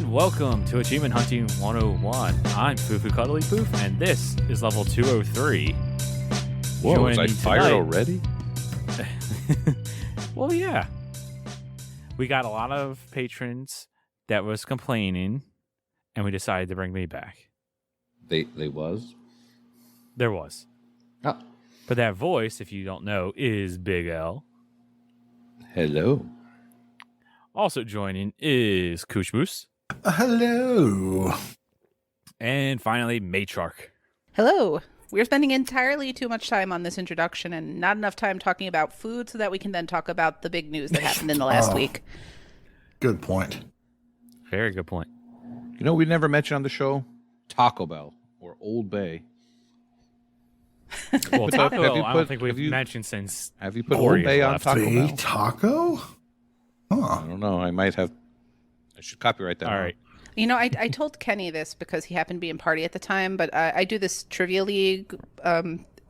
and welcome to Achievement Hunting 101. I'm FuFuCuddilyPoof, and this is level 203. Whoa, was I fired already? Well, yeah. We got a lot of patrons that was complaining, and we decided to bring me back. They was? There was. Oh. But that voice, if you don't know, is Big L. Hello. Also joining is KooshMoose. Hello. And finally, Matrarch. Hello. We're spending entirely too much time on this introduction and not enough time talking about food so that we can then talk about the big news that happened in the last week. Good point. Very good point. You know, we never mentioned on the show Taco Bell or Old Bay. Well, Taco Bell, I don't think we've mentioned since. Have you put Old Bay on Taco Bell? Taco? Huh. I don't know. I might have. I should copyright that. All right. You know, I told Kenny this because he happened to be in party at the time, but I do this trivia league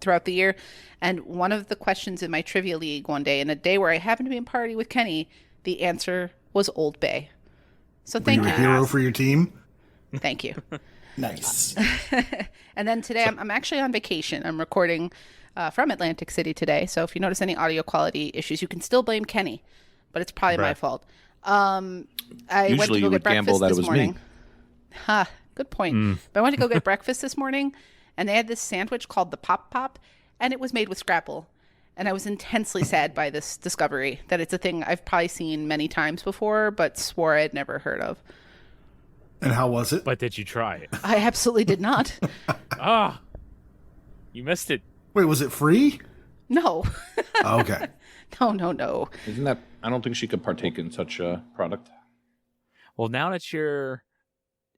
throughout the year. And one of the questions in my trivia league one day, in a day where I happened to be in party with Kenny, the answer was Old Bay. So thank you. Were you a hero for your team? Thank you. Nice. And then today I'm actually on vacation. I'm recording from Atlantic City today. So if you notice any audio quality issues, you can still blame Kenny, but it's probably my fault. I went to go get breakfast this morning. Ha, good point. But I went to go get breakfast this morning, and they had this sandwich called the Pop Pop, and it was made with Scrapple. And I was intensely sad by this discovery that it's a thing I've probably seen many times before, but swore I'd never heard of. And how was it? But did you try it? I absolutely did not. You missed it. Wait, was it free? No. Okay. No. Isn't that? I don't think she could partake in such a product. Well, now that you're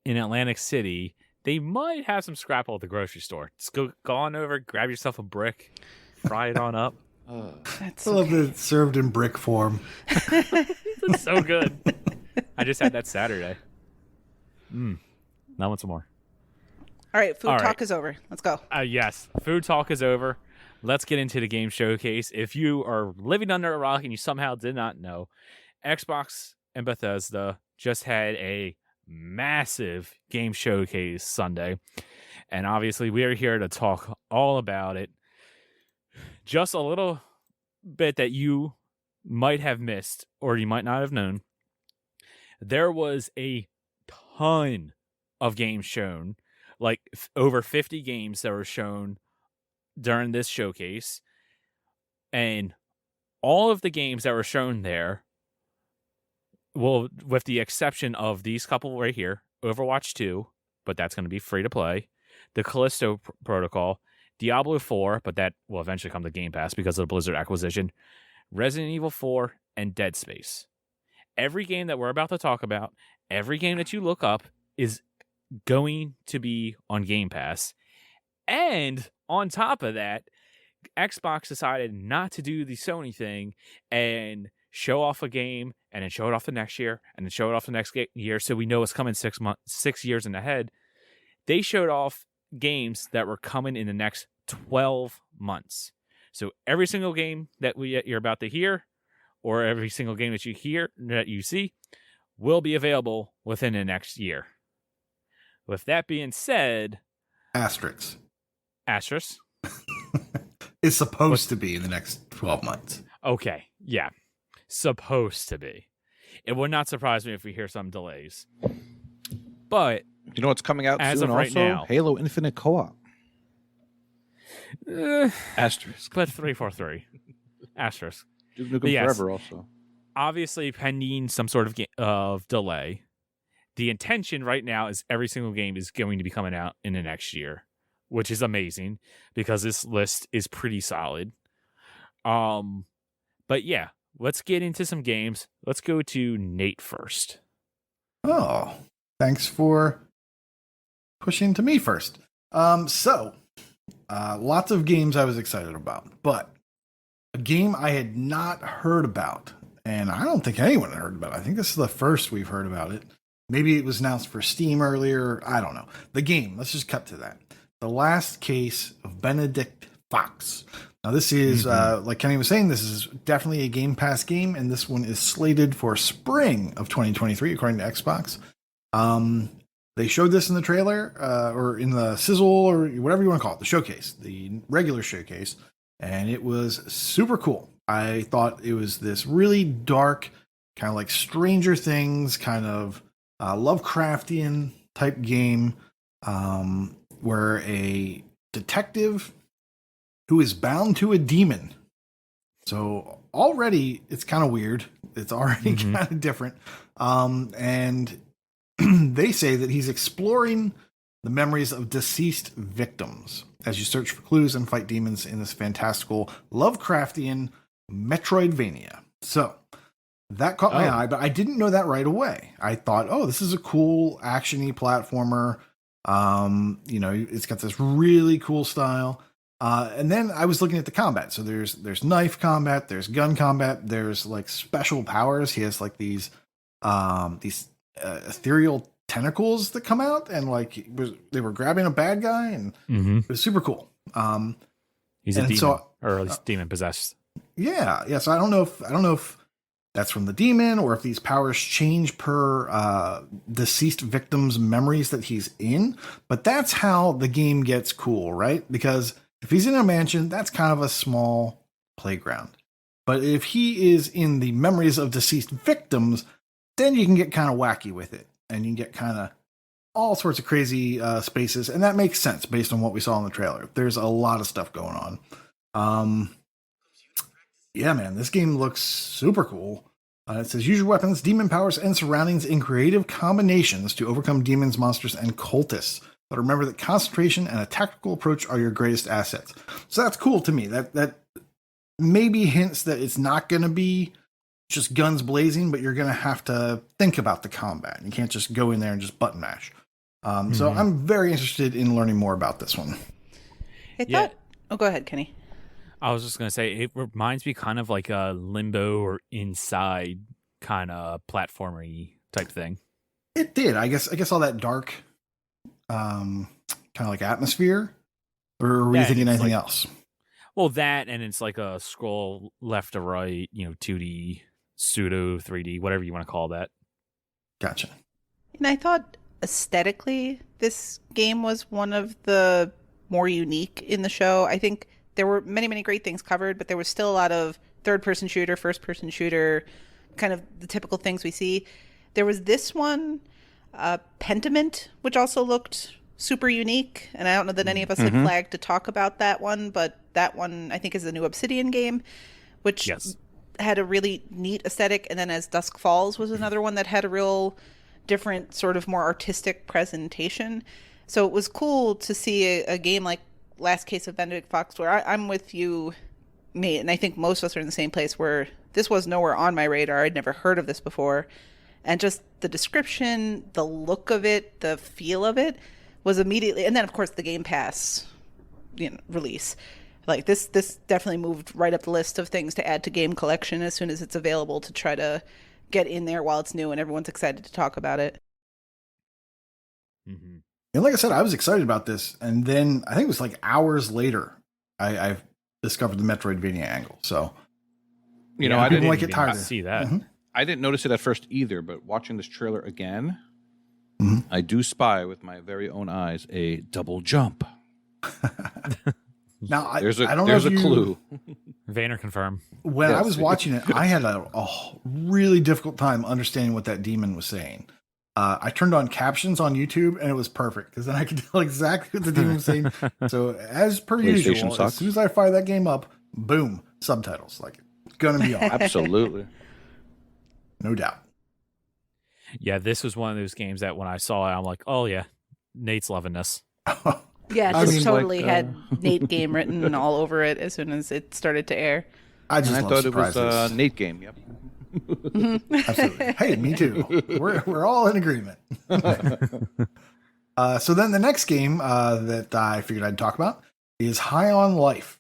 in Atlantic City, they might have some Scrapple at the grocery store. Just go on over, grab yourself a brick, fry it on up. That's I love that it's served in brick form. It's so good. I just had that Saturday. Now I want some more. All right, food talk is over. Let's go. Yes, food talk is over. Let's get into the game showcase. If you are living under a rock and you somehow did not know, Xbox and Bethesda just had a massive game showcase Sunday. And obviously, we are here to talk all about it. Just a little bit that you might have missed or you might not have known. There was a ton of games shown, like over 50 games that were shown during this showcase, and all of the games that were shown there, well, with the exception of these couple right here, Overwatch 2, but that's going to be free to play, the Callisto Protocol, Diablo IV, but that will eventually come to Game Pass because of the Blizzard acquisition, Resident Evil 4, and Dead Space. Every game that we're about to talk about, every game that you look up is going to be on Game Pass. And on top of that, Xbox decided not to do the Sony thing and show off a game and then show it off the next year and then show it off the next year so we know it's coming 6 years in ahead. They showed off games that were coming in the next 12 months. So every single game that you're about to hear or every single game that you see will be available within the next year. With that being said... Asterisk. It's supposed to be in the next 12 months. Okay, yeah. Supposed to be. It would not surprise me if we hear some delays. But... You know what's coming out as soon of right also? now, Halo Infinite Co-op. Asterisk. But 343. Asterisk. Duke Nukem Forever also. Obviously, pending some sort of delay, the intention right now is every single game is going to be coming out in the next year, which is amazing because this list is pretty solid. But yeah, let's get into some games. Let's go to Nate first. Oh, thanks for pushing to me first. So lots of games I was excited about, but a game I had not heard about, and I don't think anyone had heard about it. I think this is the first we've heard about it. Maybe it was announced for Steam earlier. I don't know. The game, let's just cut to that. The Last Case of Benedict Fox. Now, this is, like Kenny was saying, this is definitely a Game Pass game, and this one is slated for spring of 2023, according to Xbox. They showed this in the trailer, or in the sizzle, or whatever you want to call it, the showcase, the regular showcase, and it was super cool. I thought it was this really dark, kind of like Stranger Things, kind of Lovecraftian type game, where a detective who is bound to a demon. So already it's kind of weird. It's already kind of different. And they say that he's exploring the memories of deceased victims as you search for clues and fight demons in this fantastical Lovecraftian Metroidvania. So that caught my eye, but I didn't know that right away. I thought, oh, this is a cool action-y platformer. It's got this really cool style. And then I was looking at the combat. So there's knife combat, there's gun combat, there's like special powers. He has like these ethereal tentacles that come out, and like they were grabbing a bad guy, and it was super cool. He's a demon, or at least demon possessed. Yeah. So I don't know if that's from the demon, or if these powers change per deceased victims' memories that he's in. But that's how the game gets cool, right? Because if he's in a mansion, that's kind of a small playground. But if he is in the memories of deceased victims, then you can get kind of wacky with it, and you can get kind of all sorts of crazy spaces. And that makes sense based on what we saw in the trailer. There's a lot of stuff going on. Yeah, man, this game looks super cool. It says, use your weapons, demon powers, and surroundings in creative combinations to overcome demons, monsters, and cultists. But remember that concentration and a tactical approach are your greatest assets. So that's cool to me. That maybe hints that it's not going to be just guns blazing, but you're going to have to think about the combat. You can't just go in there and just button mash. So I'm very interested in learning more about this one. Oh, go ahead, Kenny. I was just going to say, it reminds me kind of like a Limbo or Inside kind of platformy type thing. It did. I guess all that dark, kind of like atmosphere. Or were you thinking anything else? Well, that, and it's like a scroll left to right, 2D, pseudo 3D, whatever you want to call that. Gotcha. And I thought aesthetically, this game was one of the more unique in the show. I think there were many, many great things covered, but there was still a lot of third-person shooter, first-person shooter, kind of the typical things we see. There was this one, Pentiment, which also looked super unique, and I don't know that any of us had flagged to talk about that one, but that one I think is the new Obsidian game, which had a really neat aesthetic. And then as Dusk Falls was another one that had a real different sort of more artistic presentation. So it was cool to see a game like Last Case of Benedict Fox, where I'm with you, mate, and I think most of us are in the same place, where this was nowhere on my radar. I'd never heard of this before. And just the description, the look of it, the feel of it was immediately, and then of course the Game Pass release. Like this definitely moved right up the list of things to add to game collection as soon as it's available, to try to get in there while it's new and everyone's excited to talk about it. And like I said, I was excited about this, and then I think it was like hours later, I discovered the Metroidvania angle. So, I didn't like it tired. See that. I didn't notice it at first either, but watching this trailer again, I do spy with my very own eyes a double jump. Now, I there's don't know if a clue. Vayner confirm. When I was watching it, I had a really difficult time understanding what that demon was saying. I turned on captions on YouTube, and it was perfect, because then I could tell exactly what the demon was saying. So as per usual, as soon as I fire that game up, boom, subtitles. Like, it's going to be on. Absolutely. No doubt. Yeah, this was one of those games that when I saw it, I'm like, oh yeah, Nate's loving this. Yeah, it totally had Nate game written all over it as soon as it started to air. I thought it was Nate game. Yep. Absolutely. Hey, me too. We're all in agreement. So then the next game that I figured I'd talk about is High on Life.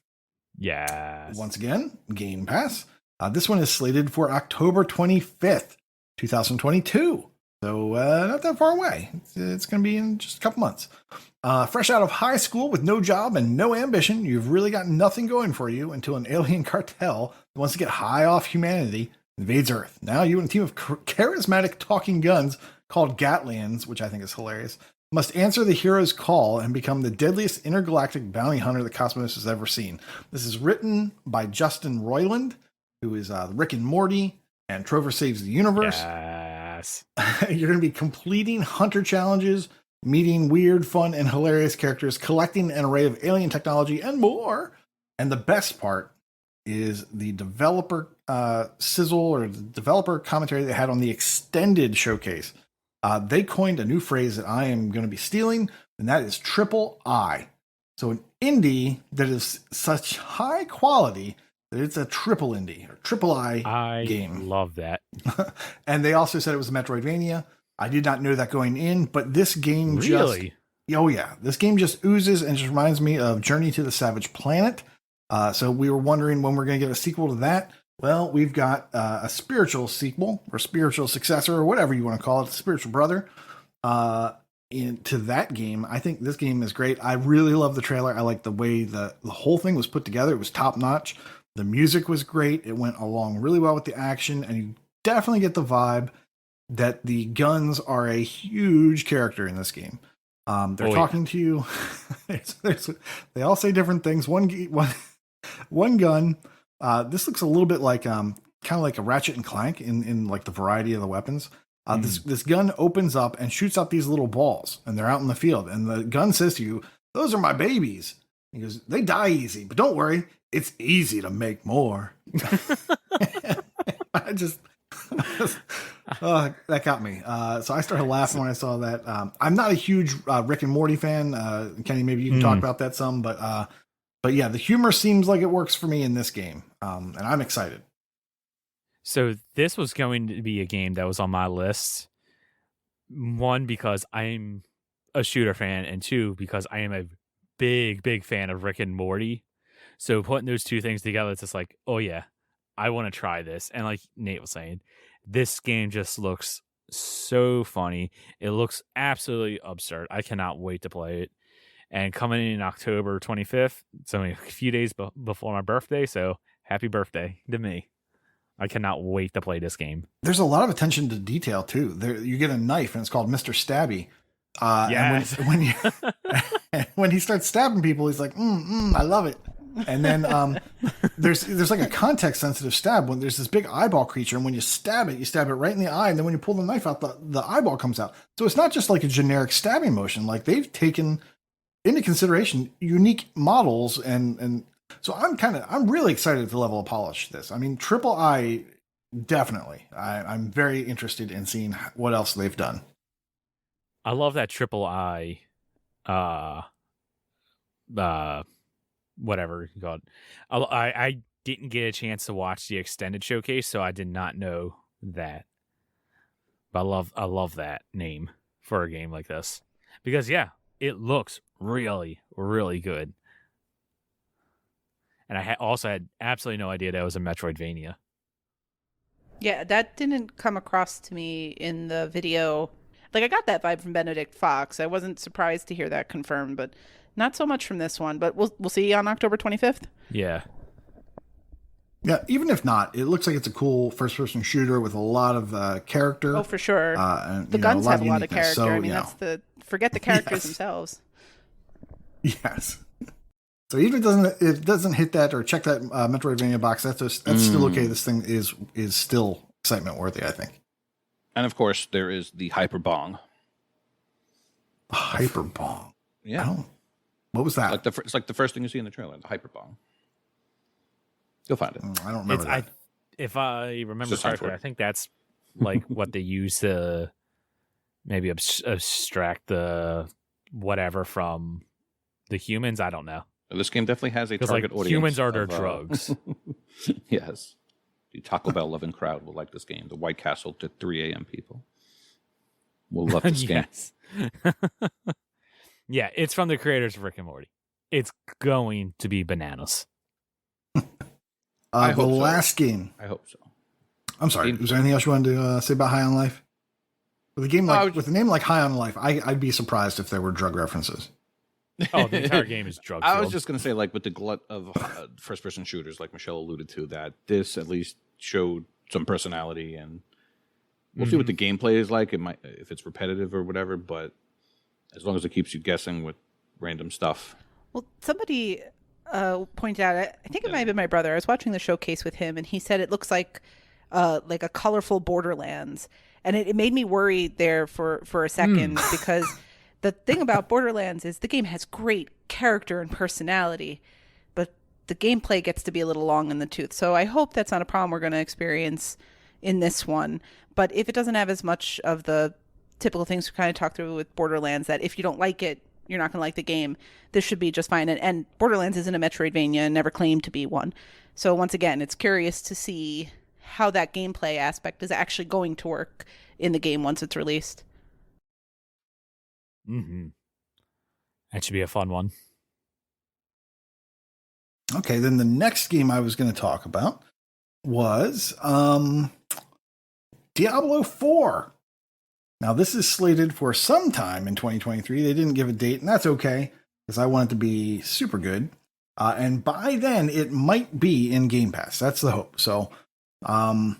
Yes. Once again, Game Pass. This one is slated for October 25th, 2022. So not that far away. It's going to be in just a couple months. Fresh out of high school with no job and no ambition, you've really got nothing going for you until an alien cartel that wants to get high off humanity invades Earth. Now you and a team of charismatic talking guns called Gatlians, which I think is hilarious, must answer the hero's call and become the deadliest intergalactic bounty hunter that KooshMoose has ever seen. This is written by Justin Roiland, who is Rick and Morty and Trover Saves the Universe. Yes. You're going to be completing hunter challenges, meeting weird, fun, and hilarious characters, collecting an array of alien technology, and more. And the best part is the developer sizzle or the developer commentary they had on the extended showcase. They coined a new phrase that I am going to be stealing, and that is triple I. So an indie that is such high quality that it's a triple indie or triple I game. I love that. And they also said it was a Metroidvania. I did not know that going in, but this game Really? this game just oozes and just reminds me of Journey to the Savage Planet. So we were wondering when we're going to get a sequel to that. Well, we've got a spiritual sequel or spiritual successor or whatever you want to call it, spiritual brother into that game. I think this game is great. I really love the trailer. I like the way the whole thing was put together. It was top notch. The music was great. It went along really well with the action, and you definitely get the vibe that the guns are a huge character in this game. They're talking to you. They all say different things. One gun. This looks a little bit like kind of like a Ratchet and Clank in like the variety of the weapons. This gun opens up and shoots out these little balls, and they're out in the field. And the gun says to you, "Those are my babies." He goes, "They die easy, but don't worry, it's easy to make more." I just that got me. So I started laughing when I saw that. I'm not a huge Rick and Morty fan. Kenny, maybe you can talk about that some, but yeah, the humor seems like it works for me in this game, and I'm excited. So this was going to be a game that was on my list. One, because I'm a shooter fan, and two, because I am a big fan of Rick and Morty. So putting those two things together, it's just like, oh yeah, I want to try this. And like Nate was saying, this game just looks so funny. It looks absolutely absurd. I cannot wait to play it. And coming in October 25th, it's only a few days before my birthday, so happy birthday to me. I cannot wait to play this game. There's a lot of attention to detail, too. You get a knife, and it's called Mr. Stabby. Yes. And when he starts stabbing people, he's like, I love it. And then there's like a context-sensitive stab when there's this big eyeball creature, and when you stab it right in the eye, and then when you pull the knife out, the eyeball comes out. So it's not just like a generic stabbing motion. Like, they've taken into consideration unique models, and so I'm really excited at the level of polish this. I mean, triple I, definitely. I'm very interested in seeing what else they've done. I love that triple I, whatever you call it. I didn't get a chance to watch the extended showcase, so I did not know that. But I love that name for a game like this because it looks really, really good. And I also had absolutely no idea that it was a Metroidvania. Yeah, that didn't come across to me in the video. Like, I got that vibe from Benedict Fox. I wasn't surprised to hear that confirmed, but not so much from this one. But we'll see on October 25th. Yeah. Yeah, even if not, it looks like it's a cool first-person shooter with a lot of character. Oh, for sure. And, the guns have a lot of character. So, I mean, forget the characters themselves. Yes. So even if it doesn't hit that or check that Metroidvania box, that's still okay. This thing is still excitement worthy, I think. And of course, there is the Hyper Bong. Hyper Bong. Yeah. What was that? It's like the first thing you see in the trailer, the Hyper Bong. You'll find it. I don't remember that. If I remember correctly, I think that's like what they use to maybe abstract the whatever from the humans. I don't know. This game definitely has a target audience. Humans are their drugs. Yes. The Taco Bell loving crowd will like this game. The White Castle to 3 a.m. people will love this game. Yeah, it's from the creators of Rick and Morty. It's going to be bananas. The last game. I hope so. I'm sorry. Was there anything else you wanted to say about High on Life? With a game with a name like High on Life, I'd be surprised if there were drug references. Oh, the entire game is drug. I was just going to say, like, with the glut of first-person shooters, like Michelle alluded to, that this at least showed some personality and We'll see what the gameplay is like. It might, if it's repetitive or whatever, but as long as it keeps you guessing with random stuff. Well, somebody pointed out, I think it might have been my brother. I was watching the showcase with him, and he said it looks like a colorful Borderlands. And it made me worry there for a second because the thing about Borderlands is the game has great character and personality, but the gameplay gets to be a little long in the tooth. So I hope that's not a problem we're going to experience in this one. But if it doesn't have as much of the typical things we kind of talked through with Borderlands, that if you don't like it, you're not going to like the game, this should be just fine. And Borderlands isn't a Metroidvania and never claimed to be one. So once again, it's curious to see how that gameplay aspect is actually going to work in the game once it's released. That should be a fun one. Okay, then the next game I was going to talk about was Diablo IV. Now, this is slated for sometime in 2023. They didn't give a date, and that's okay, because I want it to be super good. And by then, it might be in Game Pass. That's the hope. So, now,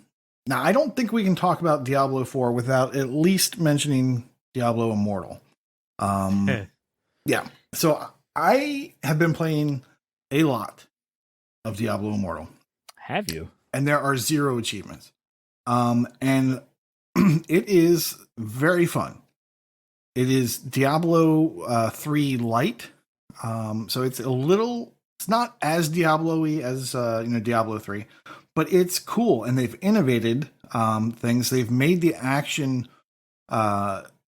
I don't think we can talk about Diablo 4 without at least mentioning Diablo Immortal. Yeah. So, I have been playing a lot of Diablo Immortal. Have you? And there are 0 achievements. And it is very fun. It is Diablo 3 light. So it's it's not as Diablo-y as Diablo 3, but it's cool. And they've innovated things. They've made the action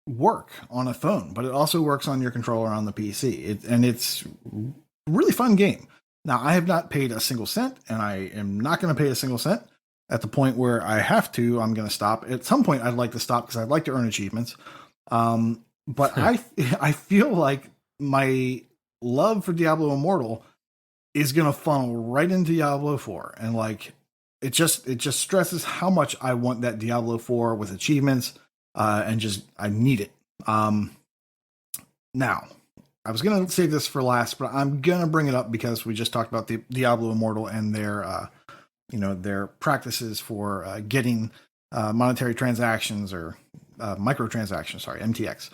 work on a phone, but it also works on your controller on the PC. It's a really fun game. Now, I have not paid a single cent, and I am not going to pay a single cent. At the point where I have to, I'm going to stop. At some point, I'd like to stop because I'd like to earn achievements. But I feel like my love for Diablo Immortal is going to funnel right into Diablo 4. And like, it just stresses how much I want that Diablo 4 with achievements. And I need it. Now, I was going to save this for last, but I'm going to bring it up because we just talked about the Diablo Immortal and their practices for getting monetary transactions or microtransactions, MTX.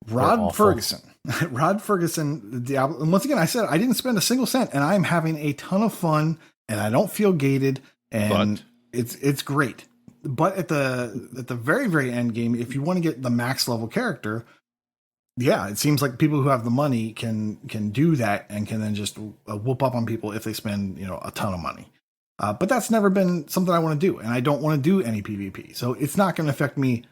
Rod Ferguson, Diablo. And once again, I said I didn't spend a single cent, and I'm having a ton of fun, and I don't feel gated, and it's great. But at the very, very end game, if you want to get the max level character, yeah, it seems like people who have the money can do that and can then just whoop up on people if they spend a ton of money. But that's never been something I want to do, and I don't want to do any PvP, so it's not going to affect me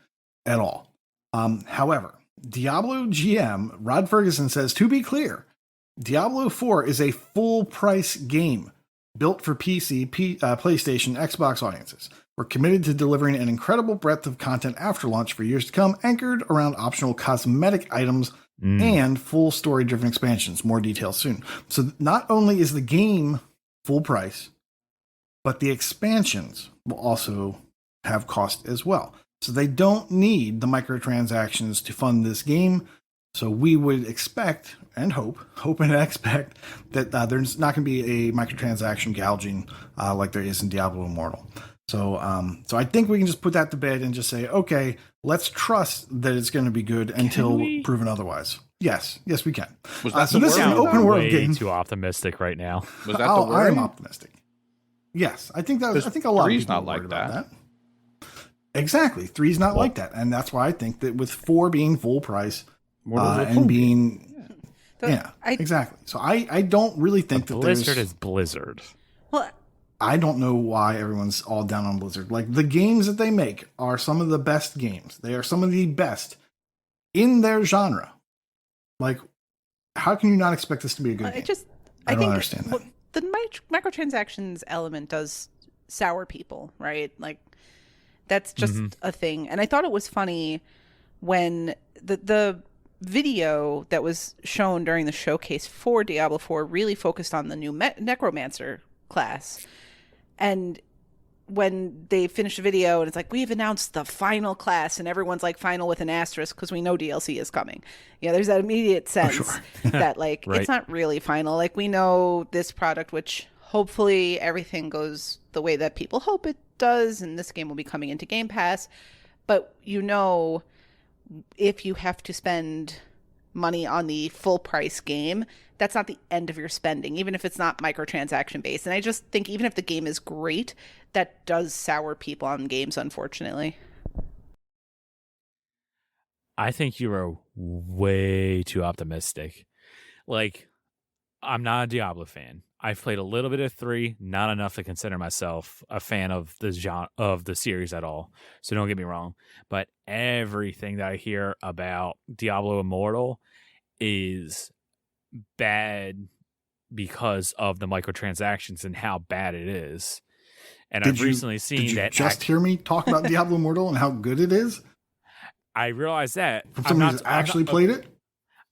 at all. However, Diablo GM Rod Ferguson says, to be clear, Diablo 4 is a full-price game built for PC, PlayStation, Xbox audiences. We're committed to delivering an incredible breadth of content after launch for years to come, anchored around optional cosmetic items and full story-driven expansions. More details soon. So not only is the game full price, but the expansions will also have cost as well. So they don't need the microtransactions to fund this game. So we would expect and hope and expect that there's not going to be a microtransaction gouging like there is in Diablo Immortal. So I think we can just put that to bed and just say, okay, let's trust that it's going to be good until proven otherwise. Yes, we can. So this is an open world game. Too optimistic right now. Was that the word? I am optimistic. Yes, I think a lot of people not like about that. Exactly, 3's not like that, and that's why I think that with 4 being full price and being, exactly. So I don't really think that Blizzard is Blizzard. Well, I don't know why everyone's all down on Blizzard. Like, the games that they make are some of the best games. They are some of the best in their genre. Like, how can you not expect this to be a good game? I don't understand that. The microtransactions element does sour people, right? Like, that's just a thing. And I thought it was funny when the video that was shown during the showcase for Diablo 4 really focused on the new Necromancer class. And when they finished the video and it's like, we've announced the final class, and everyone's like final with an asterisk because we know DLC is coming. There's that immediate sense that like, it's not really final. Like, we know this product, which hopefully everything goes the way that people hope it does, and this game will be coming into Game Pass. but if you have to spend money on the full price game, that's not the end of your spending, even if it's not microtransaction based. And I just think even if the game is great, that does sour people on games, unfortunately. I think you are way too optimistic. Like, I'm not a Diablo fan. I've played a little bit of 3, not enough to consider myself a fan of the genre of the series at all. So don't get me wrong. But everything that I hear about Diablo Immortal is bad because of the microtransactions and how bad it is. And I've recently seen did you that. Just hear me talk about Diablo Immortal and how good it is. I realize that from someone who's actually played it.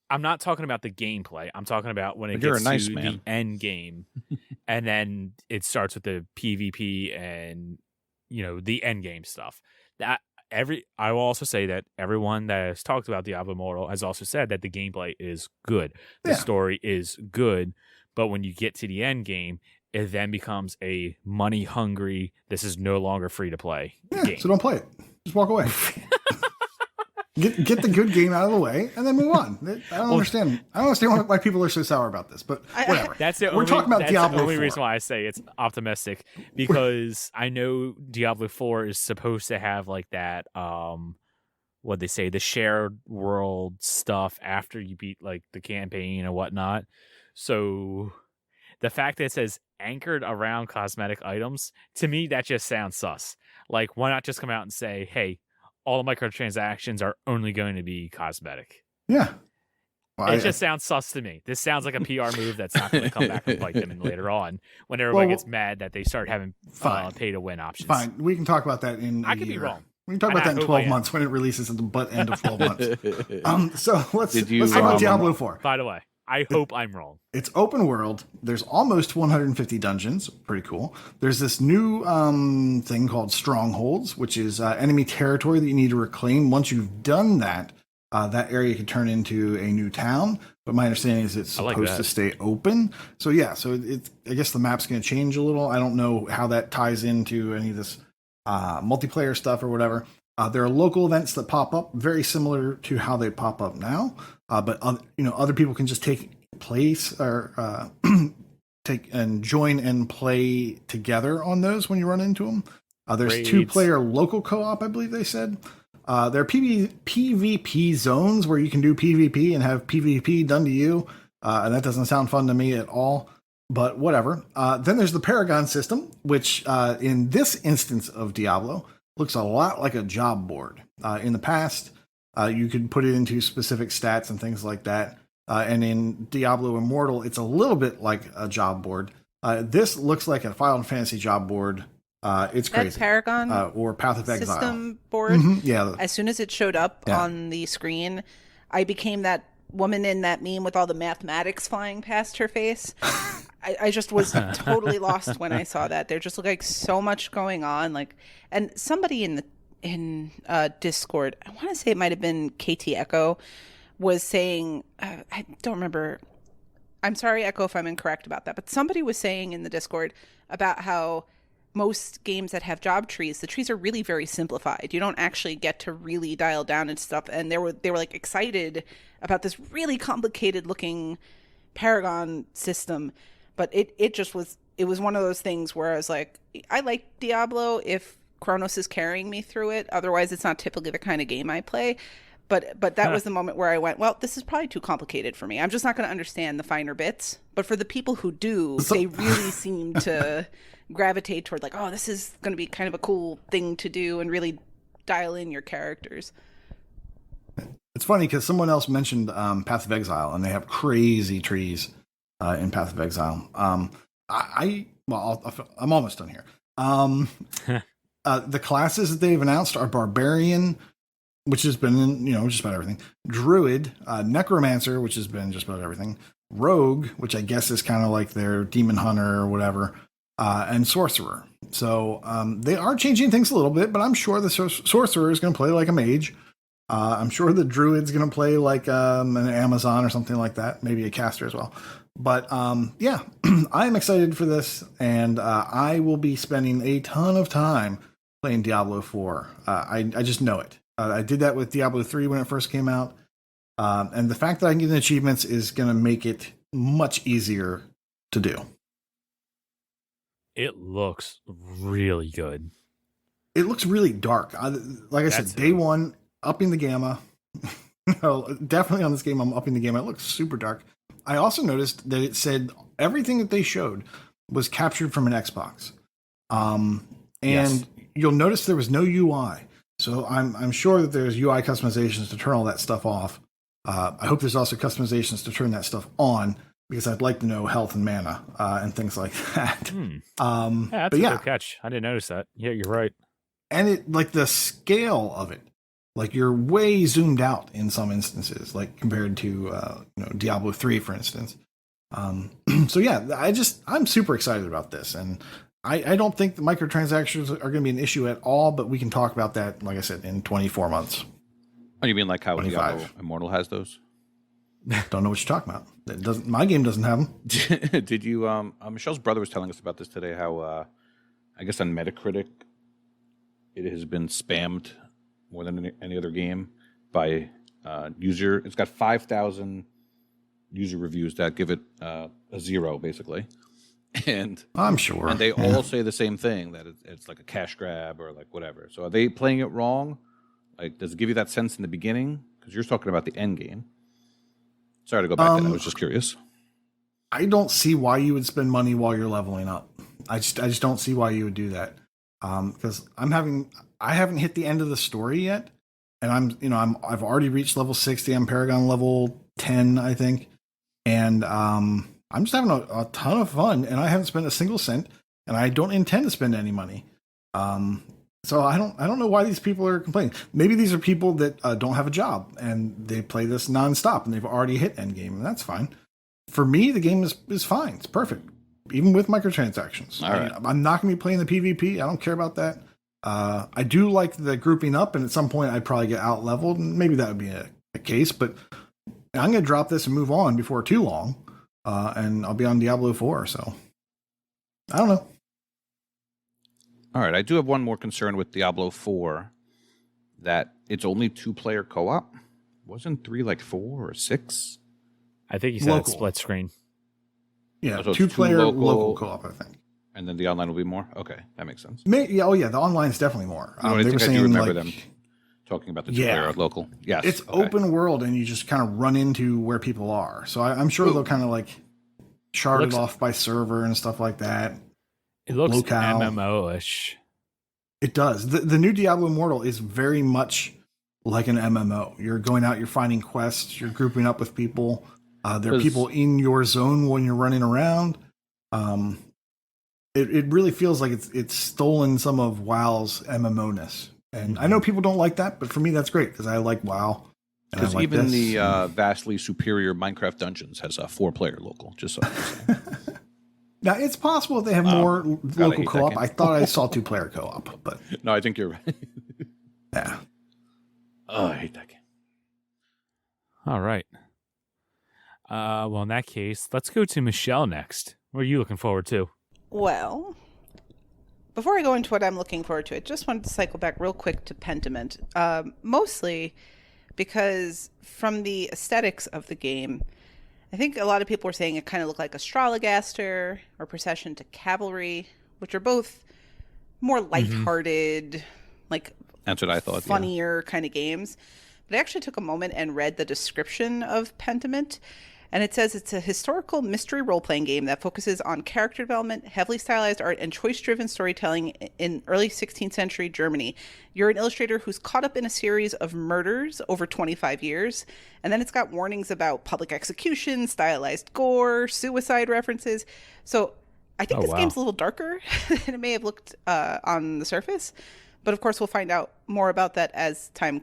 I'm not talking about the gameplay. I'm talking about when it You're gets a nice to man. the end game, and then it starts with the PvP and the end game stuff. I will also say that everyone that has talked about Diablo Immortal has also said that the gameplay is good, the story is good, but when you get to the end game, it then becomes a money hungry. This is no longer free to play game. So don't play it. Just walk away. Get the good game out of the way and then move on. I don't understand. I don't understand why people are so sour about this, but whatever. We're talking about Diablo the only 4. reason why I say it's optimistic, because I know Diablo 4 is supposed to have like that what they say, the shared world stuff after you beat like the campaign and whatnot. So the fact that it says anchored around cosmetic items, to me that just sounds sus. Like, why not just come out and say, hey, all the microtransactions are only going to be cosmetic? Yeah. Well, it just sounds sus to me. This sounds like a PR move that's not going to come back and bite them in later on when everybody gets mad that they start having pay-to-win options. Fine. We can talk about that in I could be wrong. We can talk about that in 12 months when it releases at the butt end of 12 months. So let's talk about Diablo 4. By the way, I hope I'm wrong. It's open world. There's almost 150 dungeons. Pretty cool. There's this new thing called Strongholds, which is enemy territory that you need to reclaim. Once you've done that, that area can turn into a new town. But my understanding is it's supposed to stay open. So yeah, I guess the map's going to change a little. I don't know how that ties into any of this multiplayer stuff or whatever. There are local events that pop up, very similar to how they pop up now. But other people can just take place or take and join and play together on those when you run into them. There's 2-player local co-op, I believe they said. There are PvP zones where you can do PvP and have PvP done to you. And that doesn't sound fun to me at all, but whatever. Then there's the Paragon system, which in this instance of Diablo looks a lot like a job board. In the past, you could put it into specific stats and things like that. And in Diablo Immortal, it's a little bit like a job board. This looks like a Final Fantasy job board. It's crazy. That Paragon or Path of Exile system board. Yeah. As soon as it showed up on the screen, I became that woman in that meme with all the mathematics flying past her face. I just was totally lost when I saw that. There just looked like so much going on. And somebody in Discord, I want to say it might have been KT Echo, was saying, I don't remember. I'm sorry, Echo, if I'm incorrect about that. But somebody was saying in the Discord about how most games that have job trees, the trees are really very simplified. You don't actually get to really dial down and stuff. And they were like excited about this really complicated looking Paragon system. But it was one of those things where I was like, I like Diablo if Kronos is carrying me through it. Otherwise, it's not typically the kind of game I play. But that was the moment where I went, well, this is probably too complicated for me. I'm just not going to understand the finer bits. But for the people who do, they really seem to gravitate toward like, oh, this is going to be kind of a cool thing to do and really dial in your characters. It's funny because someone else mentioned Path of Exile, and they have crazy trees in Path of Exile. I'm almost done here. The classes that they've announced are Barbarian, which has been in, just about everything. Druid, Necromancer, which has been just about everything. Rogue, which I guess is kind of like their Demon Hunter or whatever. And Sorcerer. So they are changing things a little bit, but I'm sure the Sorcerer is going to play like a mage. I'm sure the Druid's going to play like an Amazon or something like that. Maybe a caster as well. But yeah, I am excited for this, and I will be spending a ton of time playing Diablo 4. I just know it. I did that with Diablo 3 when it first came out. And the fact that I can get the achievements is going to make it much easier to do. It looks really good. It looks really dark. Like I said, day one, upping the gamma. Definitely on this game, I'm upping the gamma. It looks super dark. I also noticed that it said everything that they showed was captured from an Xbox. And you'll notice there was no UI. So I'm sure that there's UI customizations to turn all that stuff off. I hope there's also customizations to turn that stuff on, because I'd like to know health and mana and things like that. That's a good catch. I didn't notice that. Yeah, you're right. And it, like, the scale of it, like, you're way zoomed out in some instances, like compared to Diablo 3, for instance. So yeah, I'm super excited about this, and I don't think the microtransactions are going to be an issue at all, but we can talk about that, like I said, in 24 months. Oh, you mean like how 25. Diablo Immortal has those? Don't know what you're talking about. My game doesn't have them. Did you? Michelle's brother was telling us about this today. How I guess on Metacritic, it has been spammed more than any other game by user. It's got 5,000 user reviews that give it a 0, basically. And I'm sure. And they all say the same thing, that it's like a cash grab or like whatever. So are they playing it wrong? Like, does it give you that sense in the beginning? Because you're talking about the end game. Sorry to go back to that. I was just curious. I don't see why you would spend money while you're leveling up. I just don't see why you would do that. Because I haven't hit the end of the story yet, and I've already reached level 60. I'm Paragon level 10, I think, and I'm just having a ton of fun, and I haven't spent a single cent, and I don't intend to spend any money. So I don't know why these people are complaining. Maybe these are people that don't have a job and they play this nonstop and they've already hit endgame, and that's fine. For me, the game is fine. It's perfect, even with microtransactions. All right. I'm not going to be playing the PvP. I don't care about that. I do like the grouping up, and at some point I'd probably get out leveled, and maybe that would be a case. But I'm going to drop this and move on before too long, and I'll be on Diablo 4. So I don't know. All right, I do have one more concern with Diablo 4, that it's only 2-player co-op. Wasn't 3 like 4 or 6? I think you said it's split screen. Yeah, so 2-player local co-op, I think. And then the online will be more? Okay, that makes sense. The online is definitely more. I think I do remember them talking about the 2-player local. Yes. It's open world, and you just kind of run into where people are. So I'm sure they'll kind of like chart it off by server and stuff like that. It looks MMO-ish. It does. The new Diablo Immortal is very much like an MMO. You're going out, you're finding quests, you're grouping up with people. There are people in your zone when you're running around. It really feels like it's stolen some of WoW's MMO-ness. And I know people don't like that, but for me that's great, because I like WoW. Because even the vastly superior Minecraft Dungeons has a 4-player local, just so I'm saying. Now, it's possible if they have more local co-op. I thought I saw 2-player co-op, but... No, I think you're right. Yeah. Oh, I hate that game. All right. Well, in that case, let's go to Michelle next. What are you looking forward to? Well, before I go into what I'm looking forward to, I just wanted to cycle back real quick to Pentiment. Mostly because from the aesthetics of the game, I think a lot of people were saying it kind of looked like Astrologaster or Procession to Cavalry, which are both more lighthearted, like that's what I thought, funnier kind of games. But I actually took a moment and read the description of Pentiment, and it says it's a historical mystery role-playing game that focuses on character development, heavily stylized art, and choice-driven storytelling in early 16th century Germany. You're an illustrator who's caught up in a series of murders over 25 years, and then it's got warnings about public execution, stylized gore, suicide references. So I think this game's a little darker than it may have looked on the surface. But of course, we'll find out more about that as time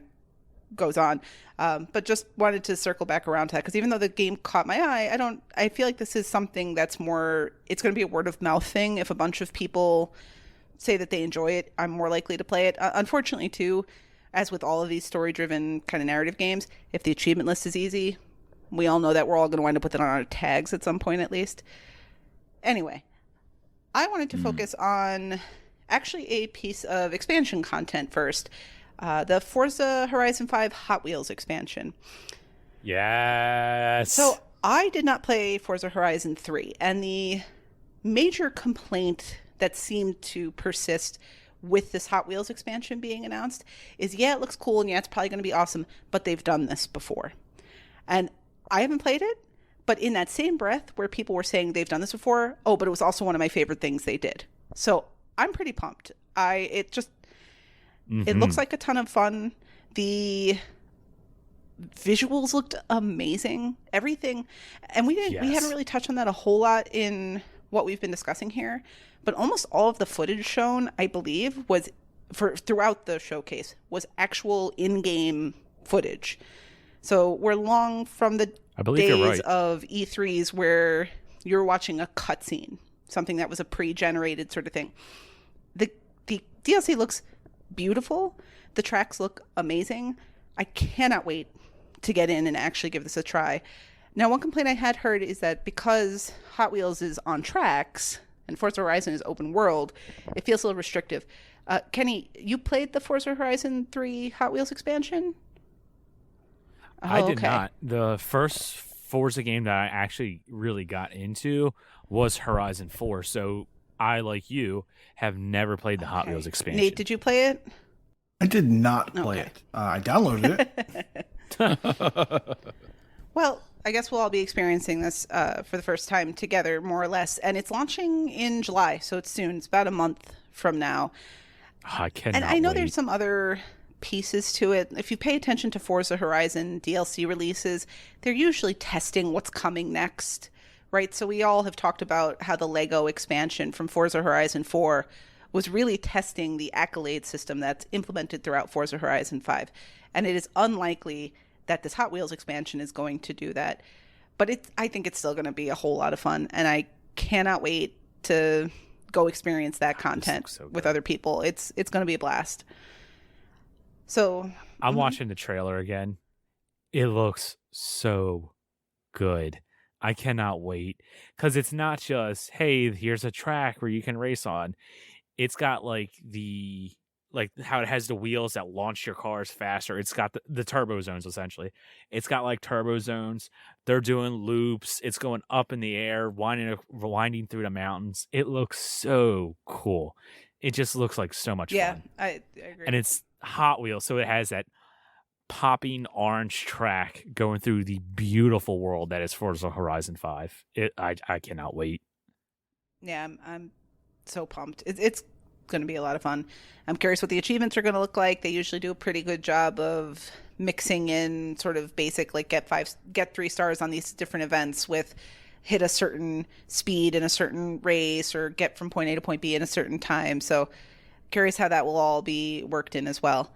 goes on. But just wanted to circle back around to that, because even though the game caught my eye, I feel like this is something that's more, it's going to be a word of mouth thing. If a bunch of people say that they enjoy it, I'm more likely to play it. Unfortunately, too, as with all of these story-driven kind of narrative games, if the achievement list is easy, we all know that we're all going to wind up with it on our tags at some point, at least. Anyway, I wanted to focus on actually a piece of expansion content first. The Forza Horizon 5 Hot Wheels expansion. Yes. So I did not play Forza Horizon 3, and the major complaint that seemed to persist with this Hot Wheels expansion being announced is, yeah, it looks cool, and yeah, it's probably going to be awesome, but they've done this before. And I haven't played it, but in that same breath where people were saying they've done this before, oh, but it was also one of my favorite things they did. So I'm pretty pumped. It looks like a ton of fun. The visuals looked amazing. Everything, and we haven't really touched on that a whole lot in what we've been discussing here. But almost all of the footage shown, I believe, was throughout the showcase was actual in-game footage. So we're long from the days of E3s where you're watching a cutscene, something that was a pre-generated sort of thing. The DLC looks beautiful. The tracks look amazing. I cannot wait to get in and actually give this a try. Now, one complaint I had heard is that because Hot Wheels is on tracks and Forza Horizon is open world, it feels a little restrictive. Kenny, you played the Forza Horizon 3 Hot Wheels expansion? I did not. The first Forza game that I actually really got into was Horizon 4. So I, like you, have never played the Hot Wheels expansion. Nate, did you play it? I did not play it. I downloaded it. Well, I guess we'll all be experiencing this for the first time together, more or less. And it's launching in July, so it's soon. It's about a month from now. I cannot And I know wait. there's some other pieces to it. If you pay attention to Forza Horizon DLC releases, they're usually testing what's coming next, right? So we all have talked about how the Lego expansion from Forza Horizon 4 was really testing the accolade system that's implemented throughout Forza Horizon 5. And it is unlikely that this Hot Wheels expansion is going to do that. But I think it's still going to be a whole lot of fun. And I cannot wait to go experience that content with other people. It's going to be a blast. So I'm watching the trailer again. It looks so good. I cannot wait. Because it's not just, hey, here's a track where you can race on. It's got like how it has the wheels that launch your cars faster. It's got the turbo zones, essentially. It's got like turbo zones. They're doing loops. It's going up in the air, winding through the mountains. It looks so cool. It just looks like so much fun. Yeah, I agree. And it's Hot Wheels, so it has that popping orange track going through the beautiful world that is Forza Horizon 5. I cannot wait. Yeah, I'm so pumped. It's going to be a lot of fun. I'm curious what the achievements are going to look like. They usually do a pretty good job of mixing in sort of basic, like get 3 stars on these different events with hit a certain speed in a certain race or get from point A to point B in a certain time. So curious how that will all be worked in as well.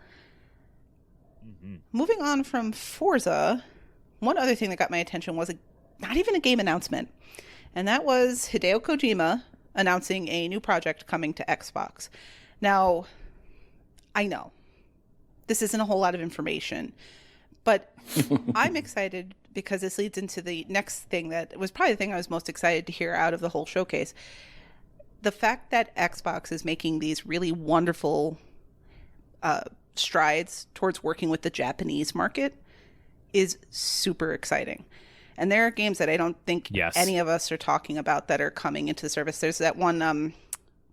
Mm-hmm. Moving on from Forza, one other thing that got my attention was not even a game announcement. And that was Hideo Kojima announcing a new project coming to Xbox. Now, I know this isn't a whole lot of information, but I'm excited because this leads into the next thing that was probably the thing I was most excited to hear out of the whole showcase. The fact that Xbox is making these really wonderful strides towards working with the Japanese market is super exciting. And there are games that I don't think any of us are talking about that are coming into the service. There's that one,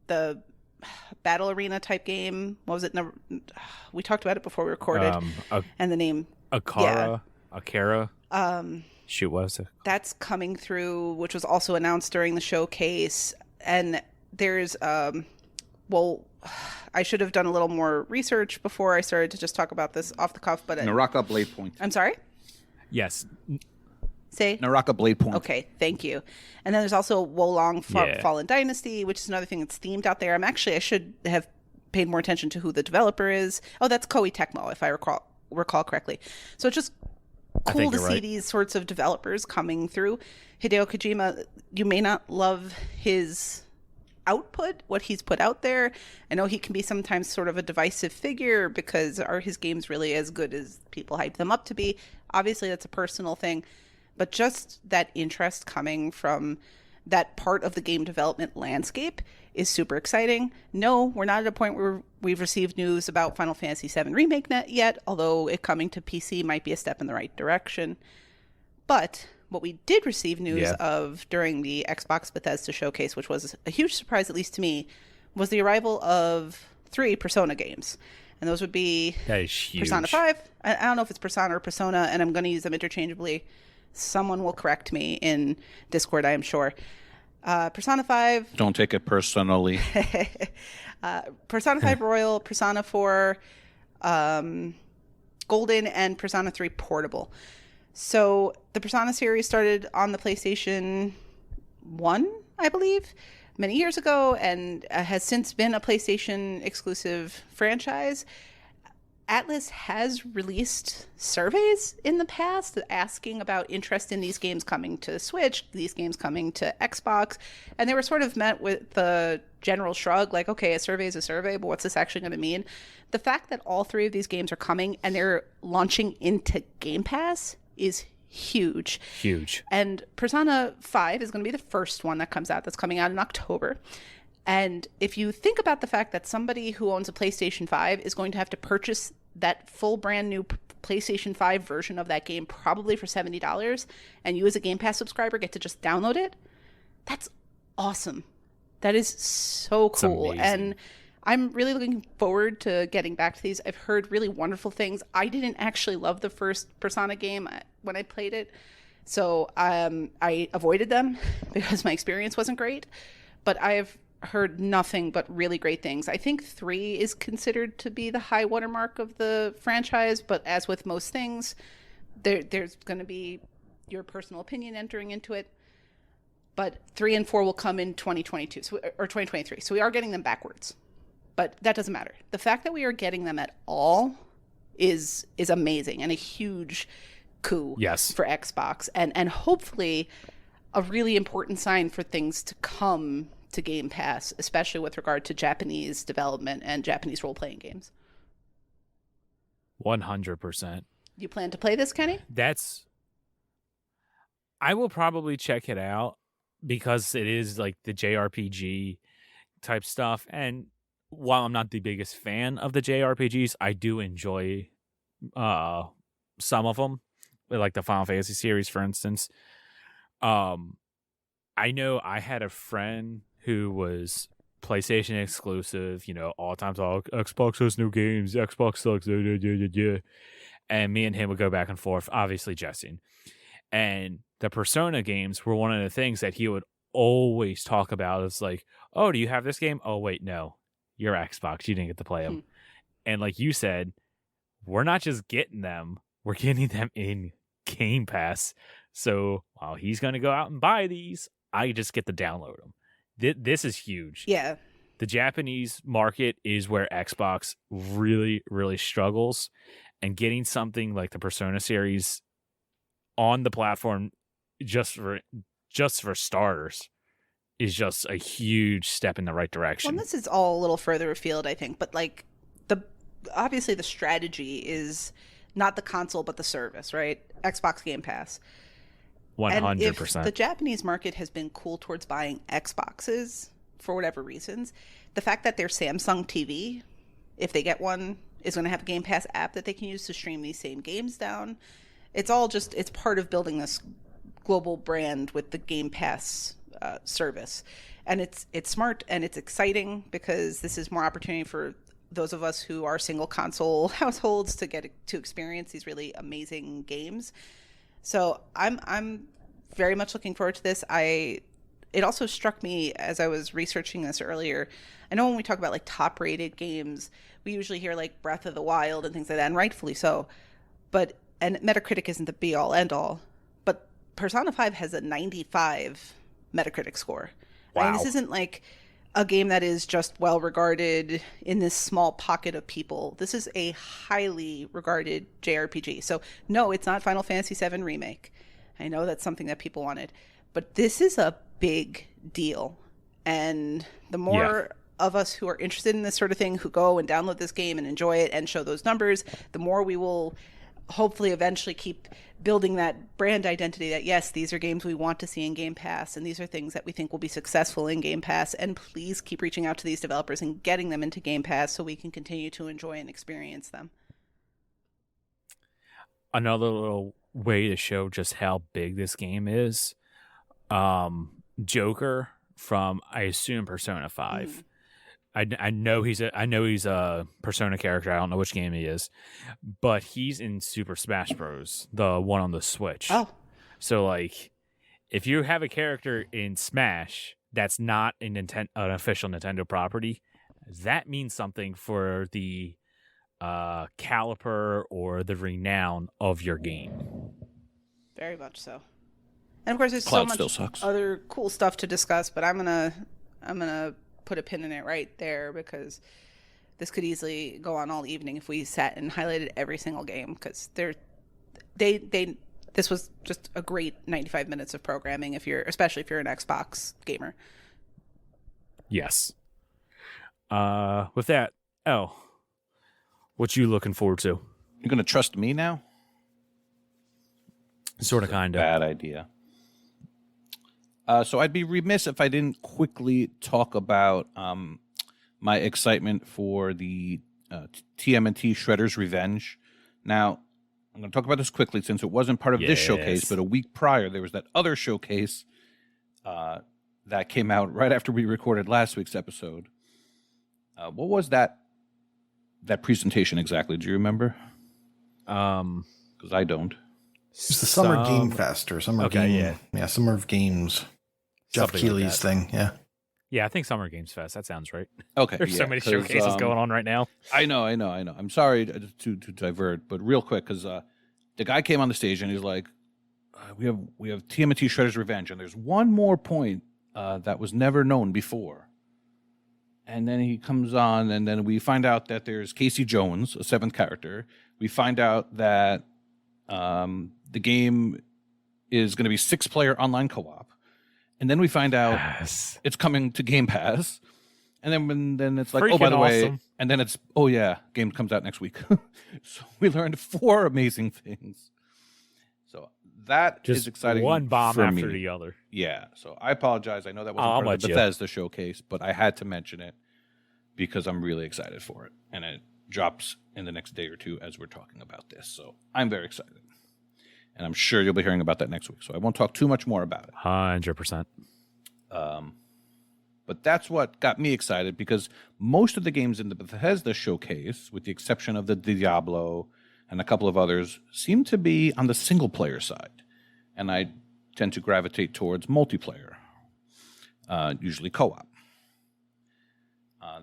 the battle arena type game. What was it? We talked about it before we recorded. And the name Akara. Shoot, what was it? That's coming through, which was also announced during the showcase. And there's I should have done a little more research before I started to just talk about this off the cuff. But Naraka Bladepoint. I'm sorry? Yes. Say? Naraka Bladepoint. Okay, thank you. And then there's also Wolong Fallen Dynasty, which is another thing that's themed out there. I should have paid more attention to who the developer is. Oh, that's Koei Tecmo, if I recall correctly. So it's just cool to see these sorts of developers coming through. Hideo Kojima, you may not love his output, what he's put out there. I know he can be sometimes sort of a divisive figure because are his games really as good as people hype them up to be? Obviously, that's a personal thing. But just that interest coming from that part of the game development landscape is super exciting. No, we're not at a point where we've received news about Final Fantasy VII Remake yet, although it coming to PC might be a step in the right direction. But what we did receive news of during the Xbox Bethesda Showcase, which was a huge surprise, at least to me, was the arrival of 3 Persona games. And those would be Persona 5. I don't know if it's Persona or Persona, and I'm going to use them interchangeably. Someone will correct me in Discord, I am sure. Persona 5. Don't take it personally. Persona 5 Royal, Persona 4 Golden, and Persona 3 Portable. So the Persona series started on the PlayStation 1, I believe, many years ago, and has since been a PlayStation exclusive franchise. Atlus has released surveys in the past asking about interest in these games coming to Switch, these games coming to Xbox, and they were sort of met with the general shrug, like, okay, a survey is a survey, but what's this actually going to mean? The fact that all 3 of these games are coming and they're launching into Game Pass is huge. Huge. And Persona 5 is going to be the first one that comes out. That's coming out in October. And if you think about the fact that somebody who owns a PlayStation 5 is going to have to purchase that full brand new PlayStation 5 version of that game probably for $70, and you as a Game Pass subscriber get to just download it, that's awesome. That is so cool. And I'm really looking forward to getting back to these. I've heard really wonderful things. I didn't actually love the first Persona game when I played it, so I avoided them because my experience wasn't great. But I've heard nothing but really great things. I think 3 is considered to be the high watermark of the franchise, but as with most things, there's going to be your personal opinion entering into it. But 3 and 4 will come in 2022 or 2023, so we are getting them backwards. But that doesn't matter. The fact that we are getting them at all is amazing and a huge coup for Xbox, and hopefully a really important sign for things to come to Game Pass, especially with regard to Japanese development and Japanese role-playing games. 100%. You plan to play this, Kenny? I will probably check it out because it is like the JRPG type stuff, and while I'm not the biggest fan of the JRPGs, I do enjoy some of them, like the Final Fantasy series, for instance. I know I had a friend who was PlayStation exclusive, all the time talk, Xbox has new games, Xbox sucks, and me and him would go back and forth, obviously jesting. And the Persona games were one of the things that he would always talk about. It's like, oh, do you have this game? Oh, wait, no. You're Xbox. You didn't get to play them. And like you said, we're not just getting them. We're getting them in Game Pass. So while he's going to go out and buy these, I just get to download them. This is huge. Yeah. The Japanese market is where Xbox really, really struggles. And getting something like the Persona series on the platform just for starters is just a huge step in the right direction. Well, this is all a little further afield, I think, but like obviously the strategy is not the console but the service, right? Xbox Game Pass. 100%. And if the Japanese market has been cool towards buying Xboxes for whatever reasons, the fact that their Samsung TV, if they get one, is going to have a Game Pass app that they can use to stream these same games down. It's part of building this global brand with the Game Pass service, and it's smart and it's exciting because this is more opportunity for those of us who are single console households to get to experience these really amazing games. So I'm very much looking forward to this. It also struck me as I was researching this earlier. I know when we talk about like top rated games, we usually hear like Breath of the Wild and things like that, and rightfully so. And Metacritic isn't the be all end all, but Persona 5 has a 95 Metacritic score. Wow. I mean, this isn't like a game that is just well regarded in this small pocket of people. This is a highly regarded JRPG. So no, it's not Final Fantasy VII Remake. I know that's something that people wanted, but this is a big deal. And the more of us who are interested in this sort of thing, who go and download this game and enjoy it and show those numbers, the more we will hopefully eventually keep building that brand identity that, yes, these are games we want to see in Game Pass, and these are things that we think will be successful in Game Pass, and please keep reaching out to these developers and getting them into Game Pass so we can continue to enjoy and experience them. Another little way to show just how big this game is, Joker from, I assume, Persona 5. I know he's a Persona character. I don't know which game he is, but he's in Super Smash Bros, the one on the Switch. Oh, so like, if you have a character in Smash that's not an official Nintendo property, that means something for the caliber or the renown of your game. very much so. And of course, there's Cloud so still much sucks. other cool stuff to discuss, but I'm gonna put a pin in it right there, because this could easily go on all evening if we sat and highlighted every single game, because this was just a great 95 minutes of programming, especially if you're an Xbox gamer. Yes. With that, what you looking forward to? You're going to trust me now? Sort of, kind of. Bad idea. So I'd be remiss if I didn't quickly talk about my excitement for the TMNT Shredder's Revenge. Now, I'm going to talk about this quickly since it wasn't part of this showcase, but a week prior there was that other showcase that came out right after we recorded last week's episode. What was that presentation exactly? Do you remember? Because I don't. It's the Summer Game Fest or Summer Game. Yeah, Summer of Games. Jeff Something Keighley's like thing. Yeah. Yeah, I think Summer Games Fest. That sounds right. Okay. There's so many showcases going on right now. I know. I'm sorry to divert, but real quick, because the guy came on the stage and he's like, "We have TMNT Shredder's Revenge, and there's one more point that was never known before." And then he comes on, and then we find out that there's Casey Jones, a 7th character. We find out that the game is going to be 6-player online co-op. And then we find out it's coming to Game Pass. And then it's like, freaking by the way, awesome. And then it's, game comes out next week. So we learned 4 amazing things. So that is exciting. One bomb for after me. the other. Yeah. So I apologize. I know that wasn't part of the Bethesda showcase, but I had to mention it because I'm really excited for it. And it drops in the next day or two as we're talking about this. So I'm very excited. And I'm sure you'll be hearing about that next week. So I won't talk too much more about it. 100%. But that's what got me excited, because most of the games in the Bethesda showcase, with the exception of the Diablo and a couple of others, seem to be on the single-player side. And I tend to gravitate towards multiplayer, usually co-op.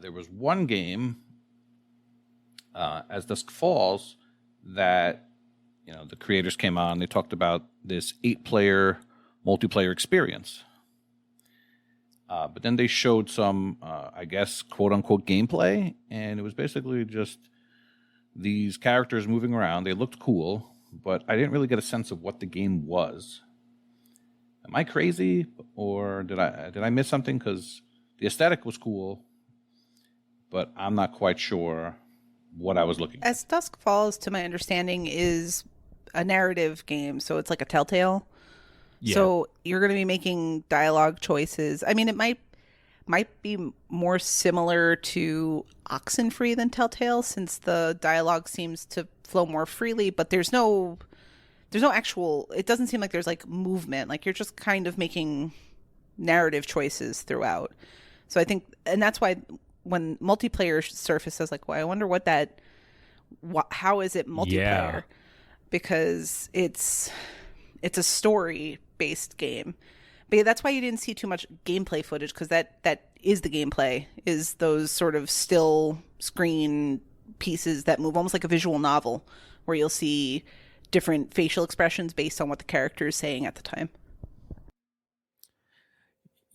There was one game, as Dusk Falls, that the creators came on. They talked about this 8-player multiplayer experience. But then they showed some, I guess, quote-unquote gameplay, and it was basically just these characters moving around. They looked cool, but I didn't really get a sense of what the game was. Am I crazy, or did I miss something? Because the aesthetic was cool, but I'm not quite sure what I was looking at. As Dusk Falls, to my understanding, is a narrative game, so it's like a Telltale. Yeah. So you're going to be making dialogue choices. I mean, it might be more similar to Oxenfree than Telltale, since the dialogue seems to flow more freely, but there's no actual, it doesn't seem like there's like movement. Like you're just kind of making narrative choices throughout. So I think, and that's why when multiplayer surfaces, like, well, I wonder how is it multiplayer? Yeah. Because it's a story-based game. But yeah, that's why you didn't see too much gameplay footage, because that is the gameplay, is those sort of still screen pieces that move almost like a visual novel, where you'll see different facial expressions based on what the character is saying at the time.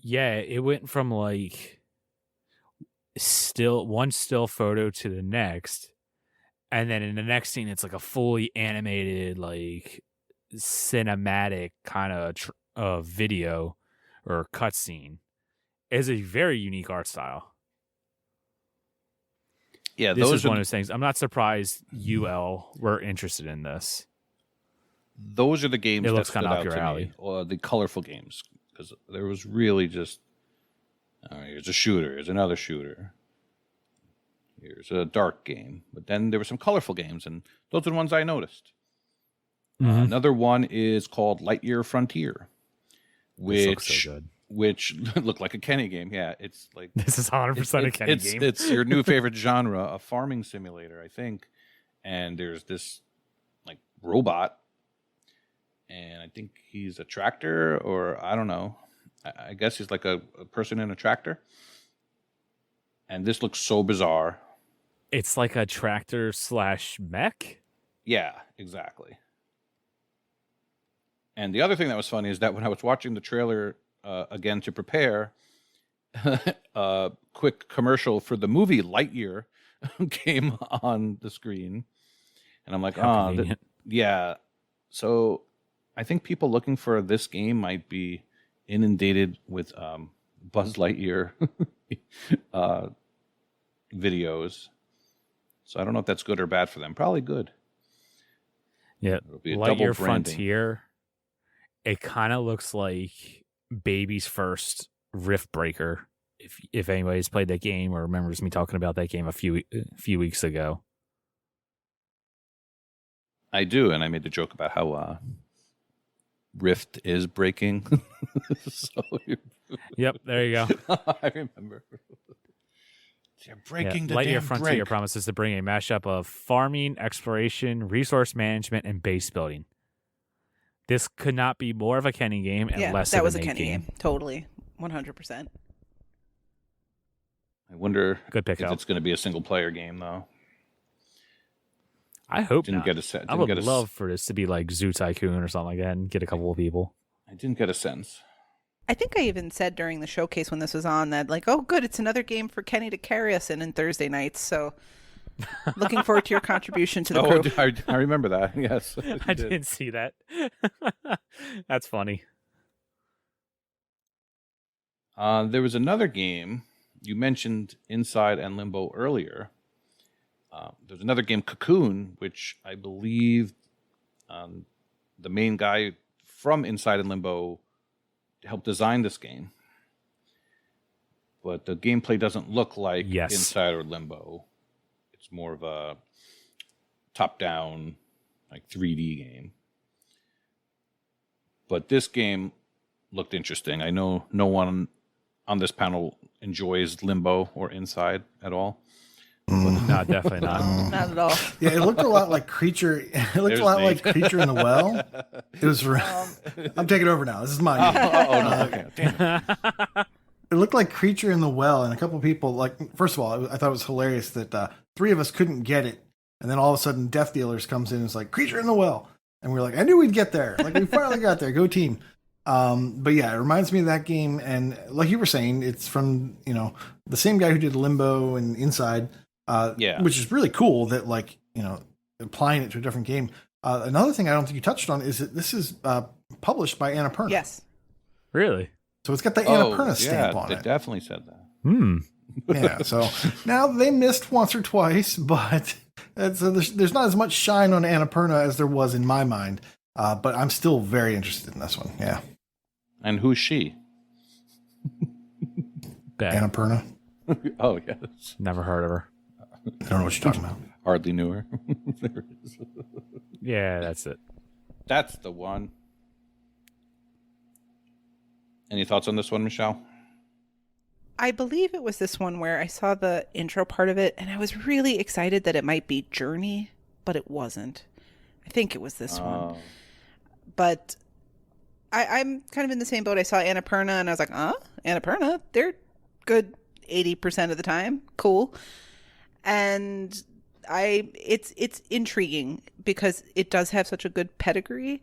Yeah, it went from like one still photo to the next, and then in the next scene it's like a fully animated, like cinematic kind of video or cutscene. Is a very unique art style. Yeah, This is are one of those things. I'm not surprised UL were interested in this. those are the games It that looks stood kinda up out your to alley. me, or the colorful games, because there was really just here's a shooter, here's another shooter, here's a dark game, but then there were some colorful games, and those are the ones I noticed. Another one is called Lightyear Frontier, This looks so good. which looked like a Kenny game. Yeah, it's like This is 100% a Kenny game. It's your new favorite genre, a farming simulator, I think. And there's this like robot, and I think he's a tractor, or I don't know. I guess he's like a person in a tractor. And this looks so bizarre. It's like a tractor / mech. Yeah, exactly. And the other thing that was funny is that when I was watching the trailer again to prepare, a quick commercial for the movie Lightyear came on the screen. And I'm like, How oh, convenient. yeah. So I think people looking for this game might be inundated with Buzz Lightyear videos. So I don't know if that's good or bad for them. Probably good. Yeah, It'll be a double Lightyear branding. Frontier. It kind of looks like baby's first Rift Breaker. If anybody's played that game or remembers me talking about that game a few weeks ago. I do, and I made the joke about how Rift is breaking. So Yep, there you go. I remember. They're breaking the Lightyear damn Frontier break. promises to bring a mashup of farming, exploration, resource management, and base building. This could not be more of a Kenny game and less that of was a a Nate Kenny game. Totally. 100%. I wonder Good pick if up. it's going to be a single player game though. I hope Didn't not. get a set. I would love for this to be like Zoo Tycoon or something like that and get a couple of people. I didn't get a sense. I think I even said during the showcase when this was on that, like, oh, good, it's another game for Kenny to carry us in Thursday nights. So looking forward to your contribution to the crew. I remember that. Yes. I didn't see that. That's funny. There was another game. You mentioned Inside and Limbo earlier. There's another game, Cocoon, which I believe the main guy from Inside and Limbo helped design this game. But the gameplay doesn't look like Inside or Limbo. It's more of a top-down, like 3D game. But this game looked interesting. I know no one on this panel enjoys Limbo or Inside at all. No, definitely not. Not at all. Yeah, it looked a lot like Creature. It looked a lot like Creature in the Well. It was. I'm taking over now. This is mine. No. Okay. Damn it. It looked like Creature in the Well, and a couple of people, like, first of all, I thought it was hilarious that 3 of us couldn't get it, and then all of a sudden Death Dealers comes in and it's like, Creature in the Well. And we're like, I knew we'd get there. Like, we finally got there. Go team. But yeah, it reminds me of that game, and like you were saying, it's from, the same guy who did Limbo and Inside, which is really cool that, like, applying it to a different game. Another thing I don't think you touched on is that this is published by Annapurna. Yes. Really? So it's got the Annapurna stamp on they it. definitely said that. Yeah, so now they missed once or twice, but there's not as much shine on Annapurna as there was in my mind. But I'm still very interested in this one. Yeah. And who's she? Annapurna. Oh, yes. Never heard of her. I don't know what you're talking about. Hardly knew her. There it is. Yeah, that's it. That's the one. Any thoughts on this one, Michelle? I believe it was this one where I saw the intro part of it and I was really excited that it might be Journey, but it wasn't. I think it was this one. But I'm kind of in the same boat. I saw Annapurna and I was like, Annapurna? They're good 80% of the time. Cool. And it's intriguing because it does have such a good pedigree,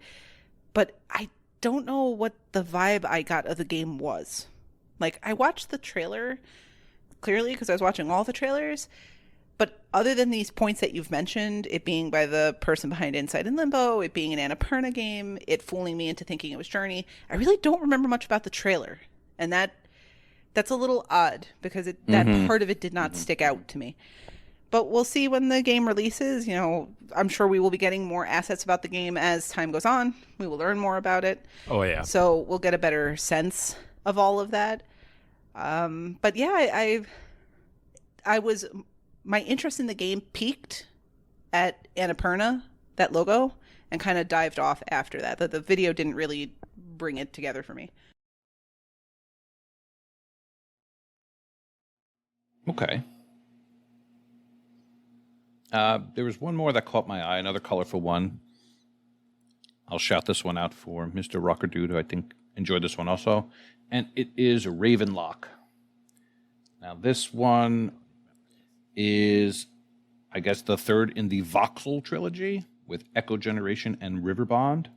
but I don't know what the vibe I got of the game was. Like, I watched the trailer clearly because I was watching all the trailers, but other than these points that you've mentioned, it being by the person behind Inside and Limbo, it being an Annapurna game, it fooling me into thinking it was Journey, I really don't remember much about the trailer. And that's a little odd because that part of it did not stick out to me. But we'll see when the game releases. You know, I'm sure we will be getting more assets about the game as time goes on. We will learn more about it. Oh yeah. So we'll get a better sense of all of that. But yeah, my interest in the game peaked at Annapurna, that logo, and kind of dived off after that. The video didn't really bring it together for me. Okay. There was one more that caught my eye, another colorful one. I'll shout this one out for Mr. Rocker Dude, who I think enjoyed this one also. And it is Ravenlok. Now, this one is, I guess, the third in the Voxel trilogy with Echo Generation and River Bond.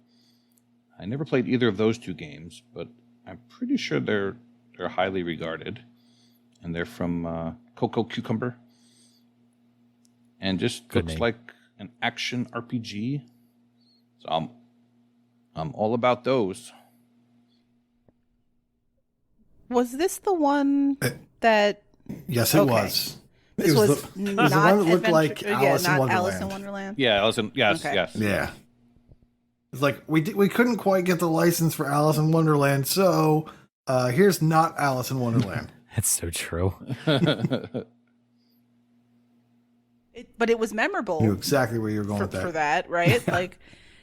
I never played either of those two games, but I'm pretty sure they're highly regarded. And they're from Coco Cucumber. And just Good looks name. like an action RPG. So I'm all about those. Was this the one that... Yes, it Okay. was. This It was the, it not was the one that looked Adventure- like Alice in not Wonderland. Alice in Wonderland. Yeah, Allison. Yes, Okay. yes. Yeah. It's like we couldn't quite get the license for Alice in Wonderland, so here's not Alice in Wonderland. That's so true. But it was memorable. Knew exactly where you were going with that. for that, right? Like,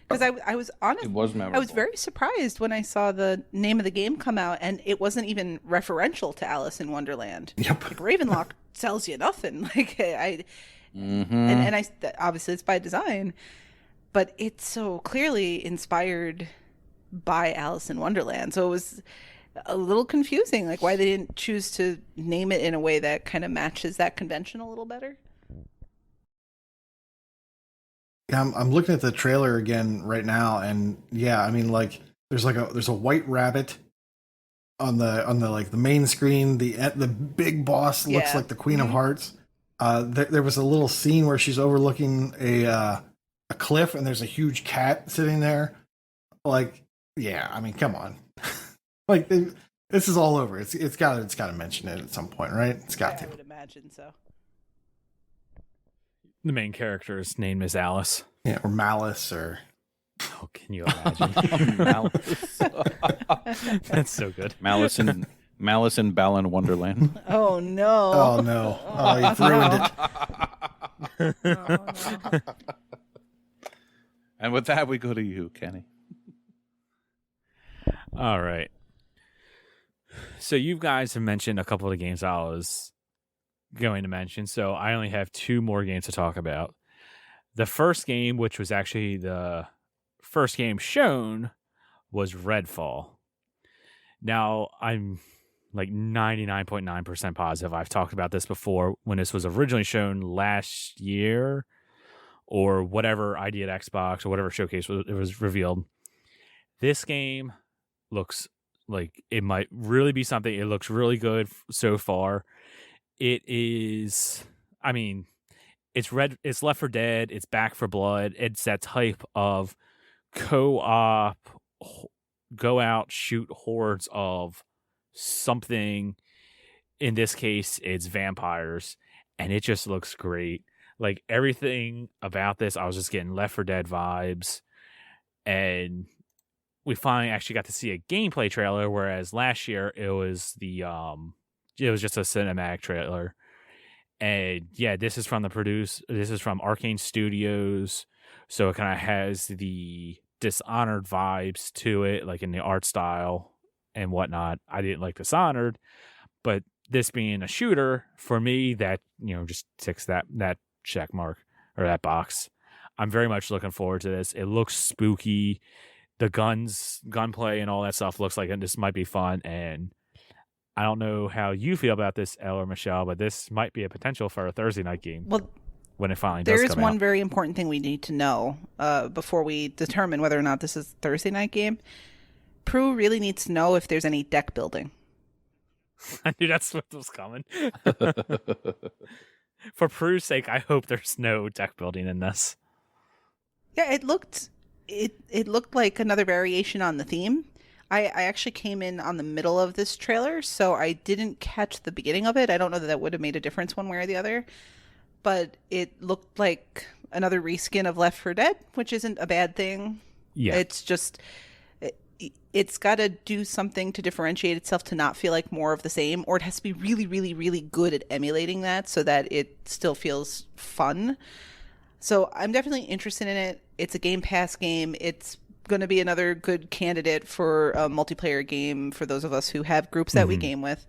because I was honest. It was memorable. I was very surprised when I saw the name of the game come out, and it wasn't even referential to Alice in Wonderland. Yep. Like, Ravenlok tells you nothing. Like Mm-hmm. and obviously it's by design, but it's so clearly inspired by Alice in Wonderland. So it was a little confusing, like why they didn't choose to name it in a way that kind of matches that convention a little better. Yeah, I'm looking at the trailer again right now, and yeah, I mean, like there's a white rabbit on the like the main screen. The big boss looks Yeah. like the Queen of Hearts. There was a little scene where she's overlooking a cliff, and there's a huge cat sitting there. Like, yeah, I mean, come on, like this is all over. It's got to mention it at some point, right? It's got I to. would imagine so. The main character's name is Alice. Yeah, or Malice, or Oh, can you imagine? Malice. That's so good. Malice and Balan Wonderland. Oh no! oh no, oh you've ruined it. Oh, no. And with that, we go to you, Kenny. All right. So you guys have mentioned a couple of the games I was going to mention, so I only have two more games to talk about. The first game, which was actually the first game shown, was Redfall. Now, I'm like 99.9% positive I've talked about this before when this was originally shown last year or whatever ID at Xbox or whatever showcase it was revealed. This game looks like it might really be something. It looks really good so far. It is, I mean, it's Left 4 Dead, it's Back 4 Blood. It's that type of co-op, go out, shoot hordes of something. In this case, it's vampires, and it just looks great. Like, everything about this, I was just getting Left 4 Dead vibes, and we finally actually got to see a gameplay trailer, whereas last year it was just a cinematic trailer. And yeah, this is from Arcane Studios, so it kind of has the Dishonored vibes to it, like in the art style and whatnot. I didn't like Dishonored, but this being a shooter, for me, that, just ticks that check mark or that box. I'm very much looking forward to this. It looks spooky. The gunplay and all that stuff looks like this might be fun, and I don't know how you feel about this, Elle or Michelle, but this might be a potential for a Thursday night game. Well, when it finally does there is come one out. very important thing we need to know before we determine whether or not this is a Thursday night game. Prue really needs to know if there's any deck building. I knew that's what was coming. For Prue's sake, I hope there's no deck building in this. Yeah, it looked like another variation on the theme. I actually came in on the middle of this trailer, so I didn't catch the beginning of it. I don't know that would have made a difference one way or the other. but it looked like another reskin of Left 4 Dead, which isn't a bad thing. Yeah. It's just, it's got to do something to differentiate itself to not feel like more of the same, or it has to be really, really, really good at emulating that so that it still feels fun. So I'm definitely interested in it. It's a Game Pass game. It's going to be another good candidate for a multiplayer game for those of us who have groups that we game with.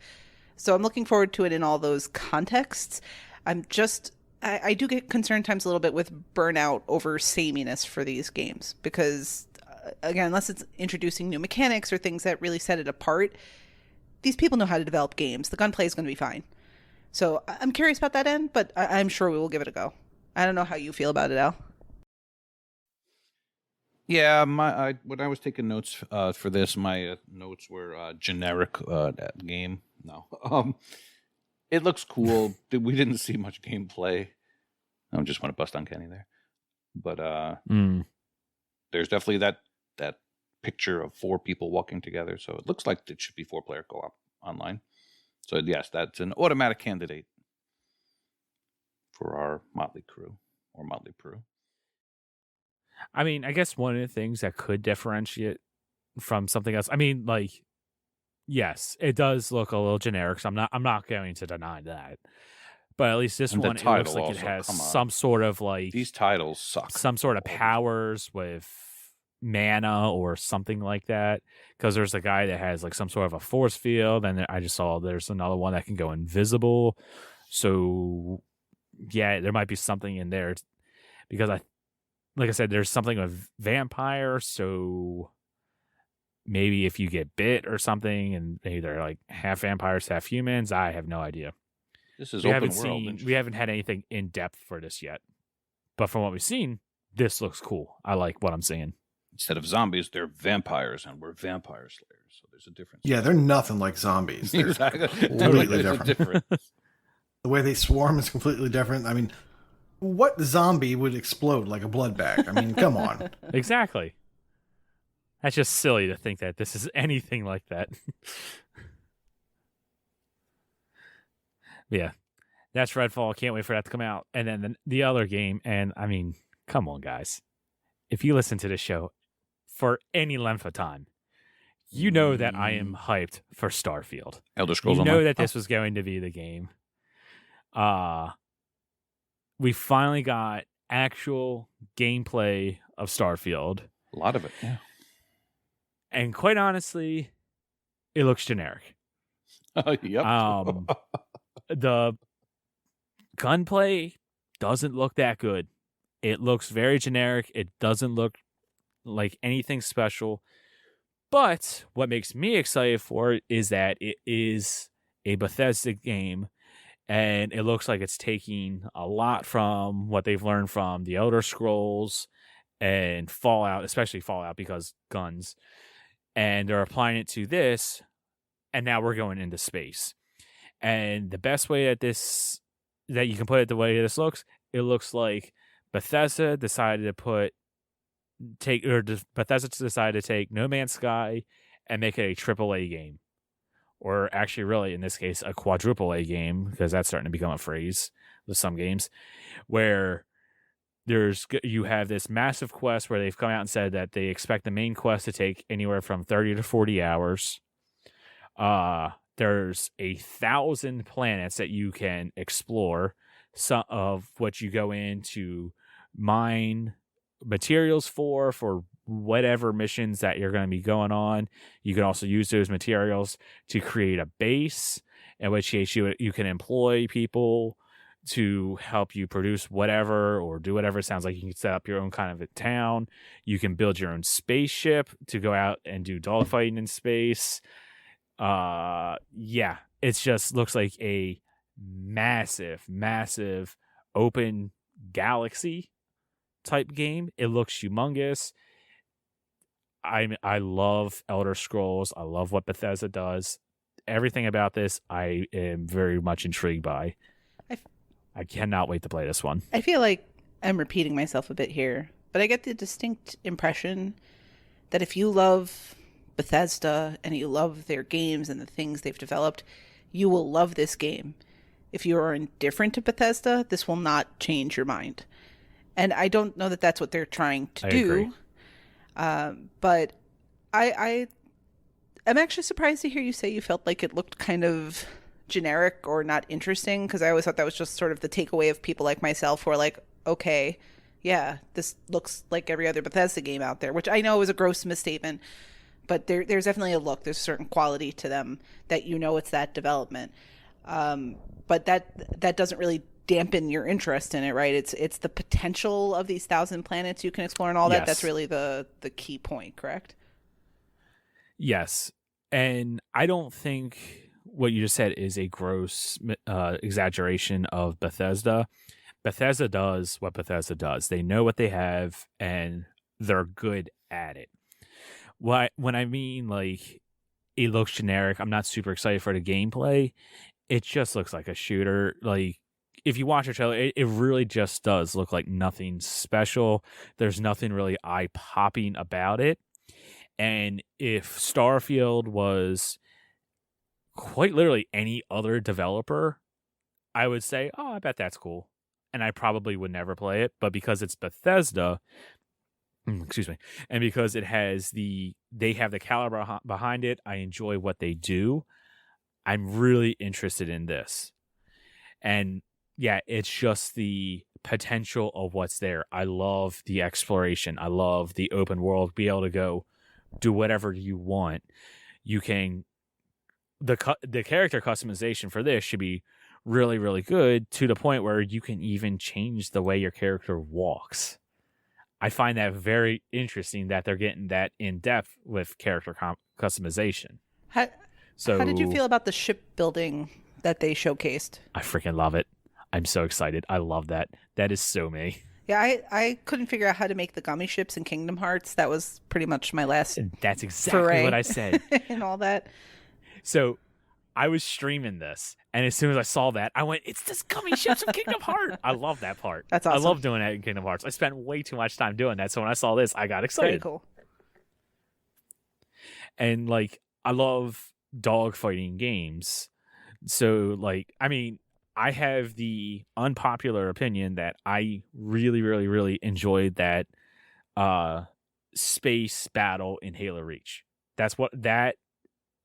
So I'm looking forward to it in all those contexts. I do get concerned times a little bit with burnout over sameness for these games because, again, unless it's introducing new mechanics or things that really set it apart, these people know how to develop games. The gunplay is going to be fine. So I'm curious about that end, but I'm sure we will give it a go. I don't know how you feel about it, Al. Yeah, when I was taking notes for this, my notes were generic that game. No. It looks cool. We didn't see much gameplay. I just want to bust on Kenny there. But there's definitely that picture of 4 people walking together. So it looks like it should be 4-player co-op online. So yes, that's an automatic candidate for our Motley crew or Motley Crew. I mean, I guess one of the things that could differentiate from something else, I mean, like, yes, it does look a little generic, so I'm not going to deny that. But at least this And one, it looks like it has some sort of like these titles suck. Some sort of powers with mana or something like that. Because there's a guy that has like some sort of a force field, and I just saw there's another one that can go invisible. So yeah, there might be something in there because like I said, there's something with vampire, so maybe if you get bit or something, and maybe they're like half vampires, half humans. I have no idea. This is open world. We haven't had anything in depth for this yet, but from what we've seen, this looks cool. I like what I'm seeing. Instead of zombies, they're vampires, and we're vampire slayers. So there's a difference. Yeah, they're nothing like zombies. They're Exactly. completely There's a different. The way they swarm is completely different. I mean, what zombie would explode like a blood bag? I mean, come on. Exactly. That's just silly to think that this is anything like that. Yeah, that's Redfall. Can't wait for that to come out. And then the other game, and I mean, come on, guys. If you listen to this show for any length of time, you know that I am hyped for Starfield. Elder Scrolls You Online. know that this was going to be the game. We finally got actual gameplay of Starfield. A lot of it, yeah. And quite honestly, it looks generic. Yep. The gunplay doesn't look that good. It looks very generic. It doesn't look like anything special. But what makes me excited for it is that it is a Bethesda game, and it looks like it's taking a lot from what they've learned from the Elder Scrolls and Fallout, especially Fallout because guns, and they're applying it to this, and now we're going into space. And the best way that you can put it the way this looks, it looks like Bethesda decided to take No Man's Sky and make it a AAA game. Or actually, really, in this case, a quadruple A game, because that's starting to become a phrase with some games, where you have this massive quest where they've come out and said that they expect the main quest to take anywhere from 30 to 40 hours. There's 1,000 planets that you can explore, some of which you go in to mine materials for whatever missions that you're going to be going on. You can also use those materials to create a base, in which case you can employ people to help you produce whatever or do whatever. It sounds like you can set up your own kind of a town. You can build your own spaceship to go out and do dogfighting in space. Yeah, it just looks like a massive open galaxy type game. It looks humongous. I love Elder Scrolls. I love what Bethesda does. Everything about this I am very much intrigued by. I cannot wait to play this one. I feel like I'm repeating myself a bit here, but I get the distinct impression that if you love Bethesda and you love their games and the things they've developed, you will love this game. if you are indifferent to Bethesda, this will not change your mind. And I don't know that that's what they're trying to do. Agree. But I'm actually surprised to hear you say you felt like it looked kind of generic or not interesting, because I always thought that was just sort of the takeaway of people like myself who are like, okay, yeah, this looks like every other Bethesda game out there, which I know is a gross misstatement, but there's definitely a look. There's a certain quality to them that it's that development. But that doesn't really dampen your interest in it, right? It's the potential of these 1,000 planets you can explore and all that. Yes. That's really the key point, correct? Yes. And I don't think what you just said is a gross exaggeration of Bethesda. Bethesda does what Bethesda does. They know what they have, and they're good at it. When I mean, like, it looks generic, I'm not super excited for the gameplay. It just looks like a shooter. Like, if you watch a trailer, it really just does look like nothing special. There's nothing really eye-popping about it. And if Starfield was quite literally any other developer, I would say, oh, I bet that's cool. And I probably would never play it. But because it's Bethesda, excuse me, and because they have the caliber behind it, I enjoy what they do. I'm really interested in this. And yeah, it's just the potential of what's there. I love the exploration. I love the open world, be able to go do whatever you want. You can, the character customization for this should be really, really good, to the point where you can even change the way your character walks. I find that very interesting that they're getting that in depth with character customization. How did you feel about the shipbuilding that they showcased? I freaking love it. I'm so excited. I love that. That is so me. Yeah, I couldn't figure out how to make the gummy ships in Kingdom Hearts. That was pretty much my last That's exactly what I said. And all that. So I was streaming this, and as soon as I saw that, I went, it's this gummy ships from Kingdom Hearts. I love that part. That's awesome. I love doing that in Kingdom Hearts. I spent way too much time doing that, so when I saw this, I got excited. Very cool. And, like, I love dogfighting games. So, like, I mean, I have the unpopular opinion that I really, really, really enjoyed that space battle in Halo Reach. That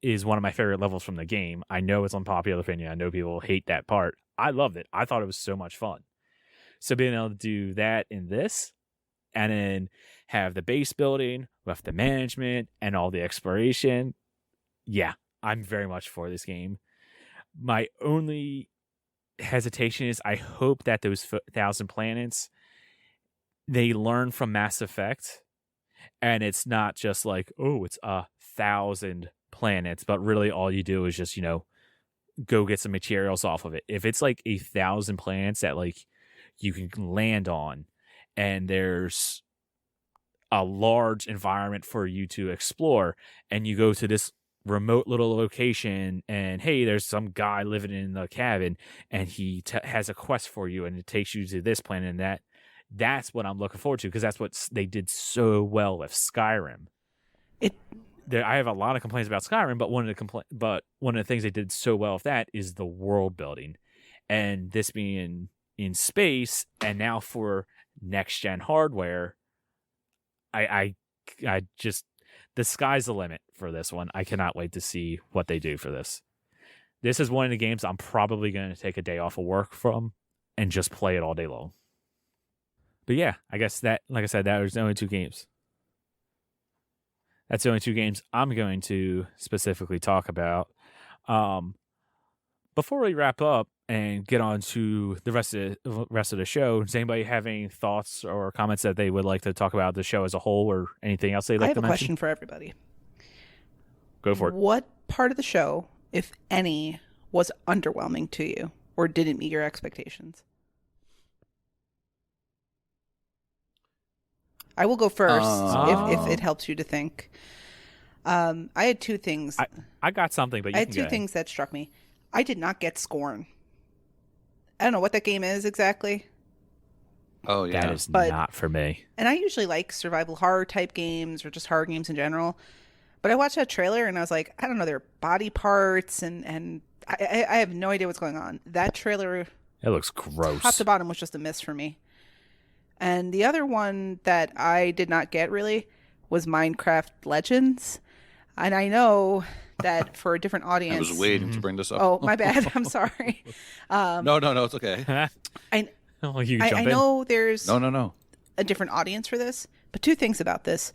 is one of my favorite levels from the game. I know it's unpopular opinion. I know people hate that part. I loved it. I thought it was so much fun. So being able to do that in this, and then have the base building with the management and all the exploration, yeah, I'm very much for this game. My only hesitation is I hope that those 1,000 planets, they learn from Mass Effect, and it's not just like, oh, it's 1,000 planets, but really all you do is just, go get some materials off of it. If it's like 1,000 planets that, like, you can land on, and there's a large environment for you to explore, and you go to this remote little location, and hey, there's some guy living in the cabin, and he has a quest for you, and it takes you to this planet, and that's what I'm looking forward to, because that's what they did so well with Skyrim. I have a lot of complaints about Skyrim, but one of the things they did so well with that is the world building, and this being in space, and now for next gen hardware, I just, the sky's the limit for this one. I cannot wait to see what they do for this. This is one of the games I'm probably going to take a day off of work from and just play it all day long. But yeah, I guess that, like I said, that was the only two games. That's the only two games I'm going to specifically talk about. Before we wrap up and get on to the rest of the show, does anybody have any thoughts or comments that they would like to talk about the show as a whole, or anything else they'd like to mention? I have a question for everybody. Go for it. What part of the show, if any, was underwhelming to you or didn't meet your expectations? I will go first if it helps you to think. I had two things. I got something, but you I had two things that struck me. I did not get Scorn. I don't know what that game is exactly. Oh, yeah. That is not for me. And I usually like survival horror type games or just horror games in general. But I watched that trailer and I was like, I don't know, there are body parts and I have no idea what's going on. That trailer, It looks gross. top to bottom, was just a miss for me. And the other one that I did not get really was Minecraft Legends. And I know that for a different audience. I was waiting to bring this up. Oh, my bad. I'm sorry. No, it's okay. I You jump in. know there's No. a different audience for this, but two things about this.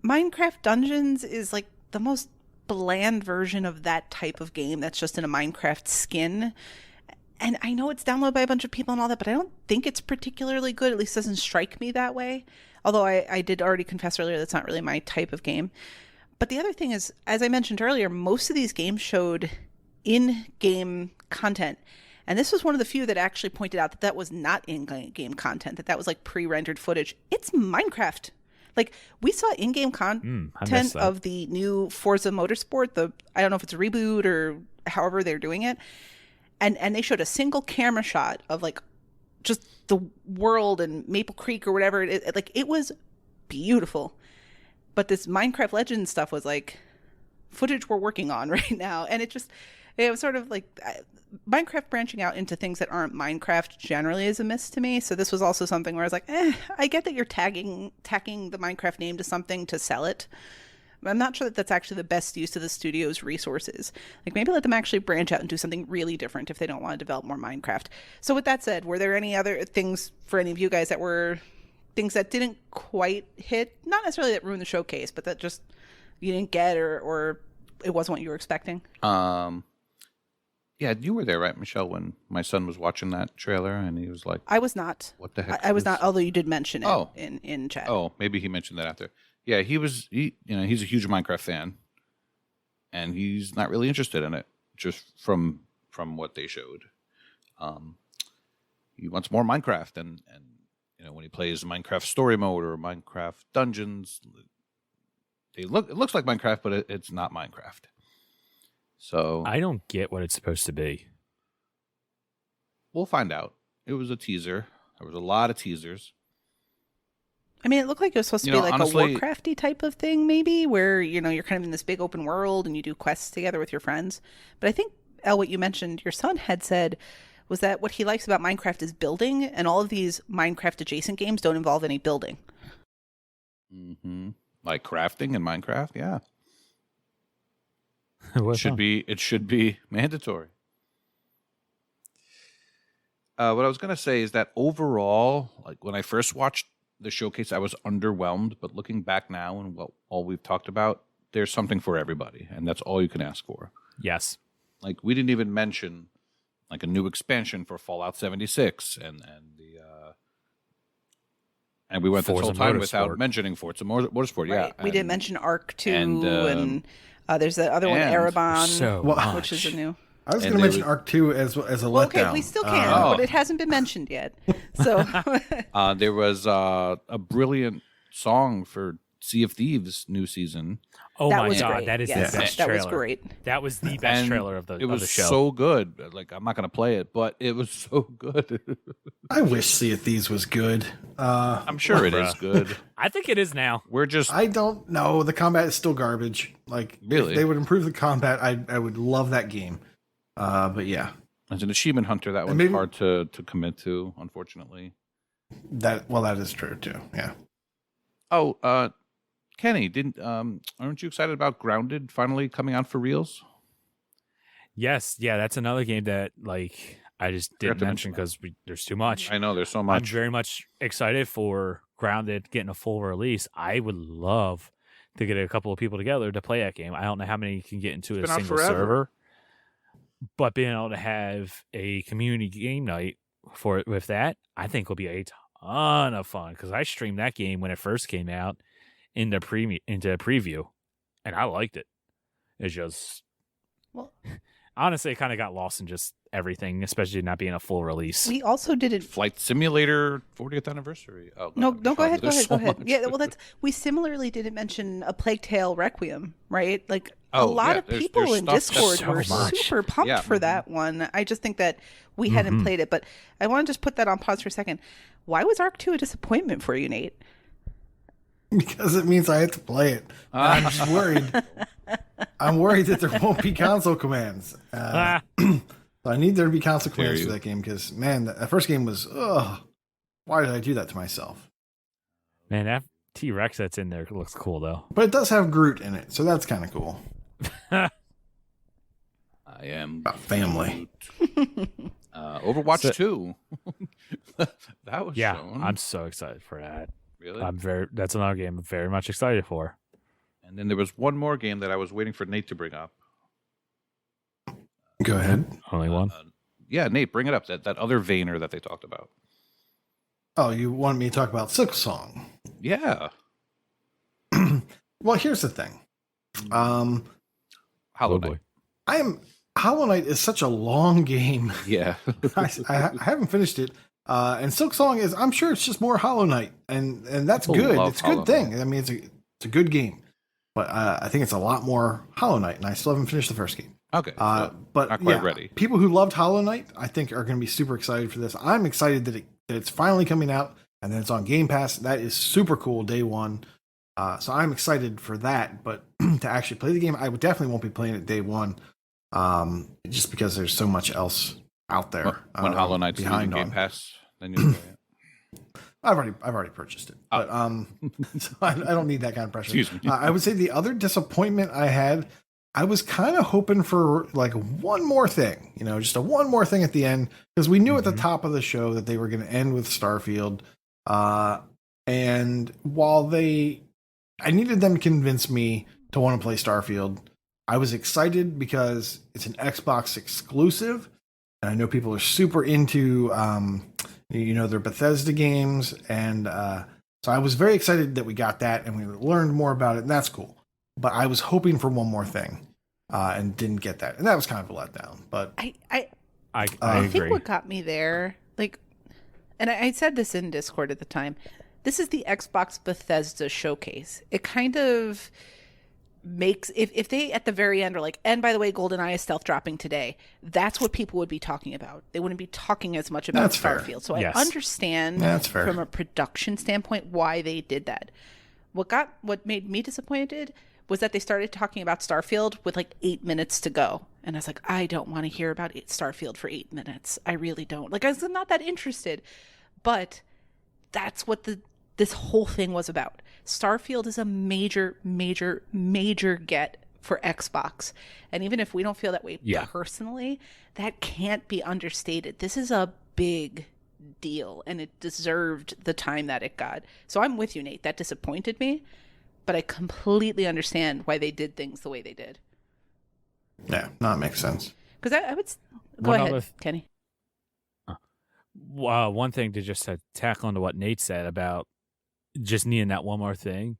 Minecraft Dungeons is like the most bland version of that type of game that's just in a Minecraft skin. And I know it's downloaded by a bunch of people and all that, but I don't think it's particularly good. At least doesn't strike me that way. Although I did already confess earlier that's not really my type of game. But the other thing is, as I mentioned earlier, most of these games showed in-game content. And this was one of the few that actually pointed out that that was not in-game content, that was like pre-rendered footage. It's Minecraft. Like, we saw in-game content of the new Forza Motorsport. I don't know if it's a reboot or however they're doing it. And they showed a single camera shot of like just the world and Maple Creek or whatever. It was beautiful. But this Minecraft Legends stuff was like footage we're working on right now. And it was sort of like Minecraft branching out into things that aren't Minecraft generally is a miss to me. So this was also something where I was like, I get that you're tacking the Minecraft name to something to sell it. I'm not sure that that's actually the best use of the studio's resources. Like, maybe let them actually branch out and do something really different if they don't want to develop more Minecraft. So with that said, were there any other things for any of you guys that were things that didn't quite hit? Not necessarily that ruined the showcase, but that just you didn't get or it wasn't what you were expecting? Yeah, you were there, right, Michelle, when my son was watching that trailer and he was like, I was not. What the heck? I was not, although you did mention it in chat. Oh, maybe he mentioned that after. Yeah, he's a huge Minecraft fan, and he's not really interested in it, just from what they showed. He wants more Minecraft, and when he plays Minecraft Story Mode or Minecraft Dungeons, it looks like Minecraft, but it's not Minecraft. So I don't get what it's supposed to be. We'll find out. It was a teaser. There was a lot of teasers. I mean, it looked like it was supposed to be like honestly, a Warcrafty type of thing, maybe, where, you're kind of in this big open world and you do quests together with your friends. But I think, Elle, what you mentioned, your son had said, was that what he likes about Minecraft is building, and all of these Minecraft adjacent games don't involve any building. Mm-hmm. Like crafting in Minecraft, yeah. It should be mandatory. What I was going to say is that overall, like when I first watched the showcase, I was underwhelmed. But looking back now and all we've talked about, there's something for everybody, and that's all you can ask for. Yes. Like, we didn't even mention like a new expansion for Fallout 76, and we went this whole time without mentioning Forza Motorsport. Right. Yeah, We didn't mention Ark II, and there's the other one, Erebon, which is a new. I was going to mention Ark II as a letdown. Okay, we still can, but it hasn't been mentioned yet. So there was a brilliant song for Sea of Thieves new season. Oh that my was god, great. that is Yes, the best trailer. That was great. That was the best trailer of the show. It was so good. Like, I'm not going to play it, but it was so good. I wish Sea of Thieves was good. I'm sure it is good. I think it is now. I don't know. The combat is still garbage. Like, really? If they would improve the combat, I would love that game. But yeah. As an achievement hunter, that was hard to commit to, unfortunately. That is true too. Yeah. Oh, Kenny, aren't you excited about Grounded finally coming out for reals? Yes, yeah, that's another game that like I just didn't mention because there's too much. I know there's so much. I'm very much excited for Grounded getting a full release. I would love to get a couple of people together to play that game. I don't know how many can get into a single server, but being able to have a community game night with that, I think will be a ton of fun because I streamed that game when it first came out into preview, and I liked it. It's just, honestly, it kind of got lost in just everything, especially not being a full release. We also did it. Flight Simulator 40th anniversary. Oh, God, no, go ahead. Much. Yeah, well, we similarly didn't mention a Plague Tale Requiem, right? Like a lot of people in Discord were super pumped for that one. I just think that we hadn't played it, but I want to just put that on pause for a second. Why was Ark II a disappointment for you, Nate? Because it means I have to play it. I'm just worried. I'm worried that there won't be console commands. So I need there to be console commands for that game because, man, that first game was, why did I do that to myself? Man, that T-Rex that's in there looks cool, though. But it does have Groot in it, so that's kind of cool. I am About family. Overwatch 2. That was shown. I'm so excited for that. Really? That's another game I'm very much excited for. And then there was one more game that I was waiting for Nate to bring up. Go ahead. Only one? Yeah, Nate, bring it up. That other Vayner that they talked about. Oh, you want me to talk about Silksong? Yeah. Well, here's the thing. Hollow Knight. Hollow Knight is such a long game. Yeah. I haven't finished it. And Silksong is, I'm sure it's just more Hollow Knight. And that's good. It's a good thing. I mean, it's a good game. But I think it's a lot more Hollow Knight, and I still haven't finished the first game. Okay. But not quite ready. People who loved Hollow Knight, I think, are going to be super excited for this. I'm excited that it's finally coming out, and then it's on Game Pass. That is super cool, day one. So I'm excited for that. But to actually play the game, I definitely won't be playing it day one, just because there's so much else out there. When Hollow Knight's behind Game Pass, then you'll play it. I've already purchased it, but so I don't need that kind of pressure. Excuse me. I would say the other disappointment I had, I was kind of hoping for like one more thing, just one more thing at the end, because we knew at the top of the show that they were going to end with Starfield, and while I needed them to convince me to want to play Starfield, I was excited because it's an Xbox exclusive, and I know people are super into their Bethesda games, and so I was very excited that we got that and we learned more about it, and that's cool. But I was hoping for one more thing, and didn't get that, and that was kind of a letdown. But I agree. think what got me there, and I said this in Discord at the time, this is the Xbox Bethesda Showcase. It kind of makes, if they at the very end are like, and by the way, GoldenEye is stealth dropping today, that's what people would be talking about. They wouldn't be talking as much about That's Starfield. fair. So Yes. I understand from a production standpoint why they did that. What made me disappointed was that they started talking about Starfield with like 8 minutes to go. And I was like, I don't want to hear about Starfield for 8 minutes. I really don't. I was not that interested. But that's what this whole thing was about. Starfield is a major, major, major get for Xbox. And even if we don't feel that way personally, that can't be understated. This is a big deal, and it deserved the time that it got. So I'm with you, Nate. That disappointed me, but I completely understand why they did things the way they did. yeah, no, it makes sense. Because I would... Go ahead, Kenny. One thing to just tack on to what Nate said about just needing that one more thing.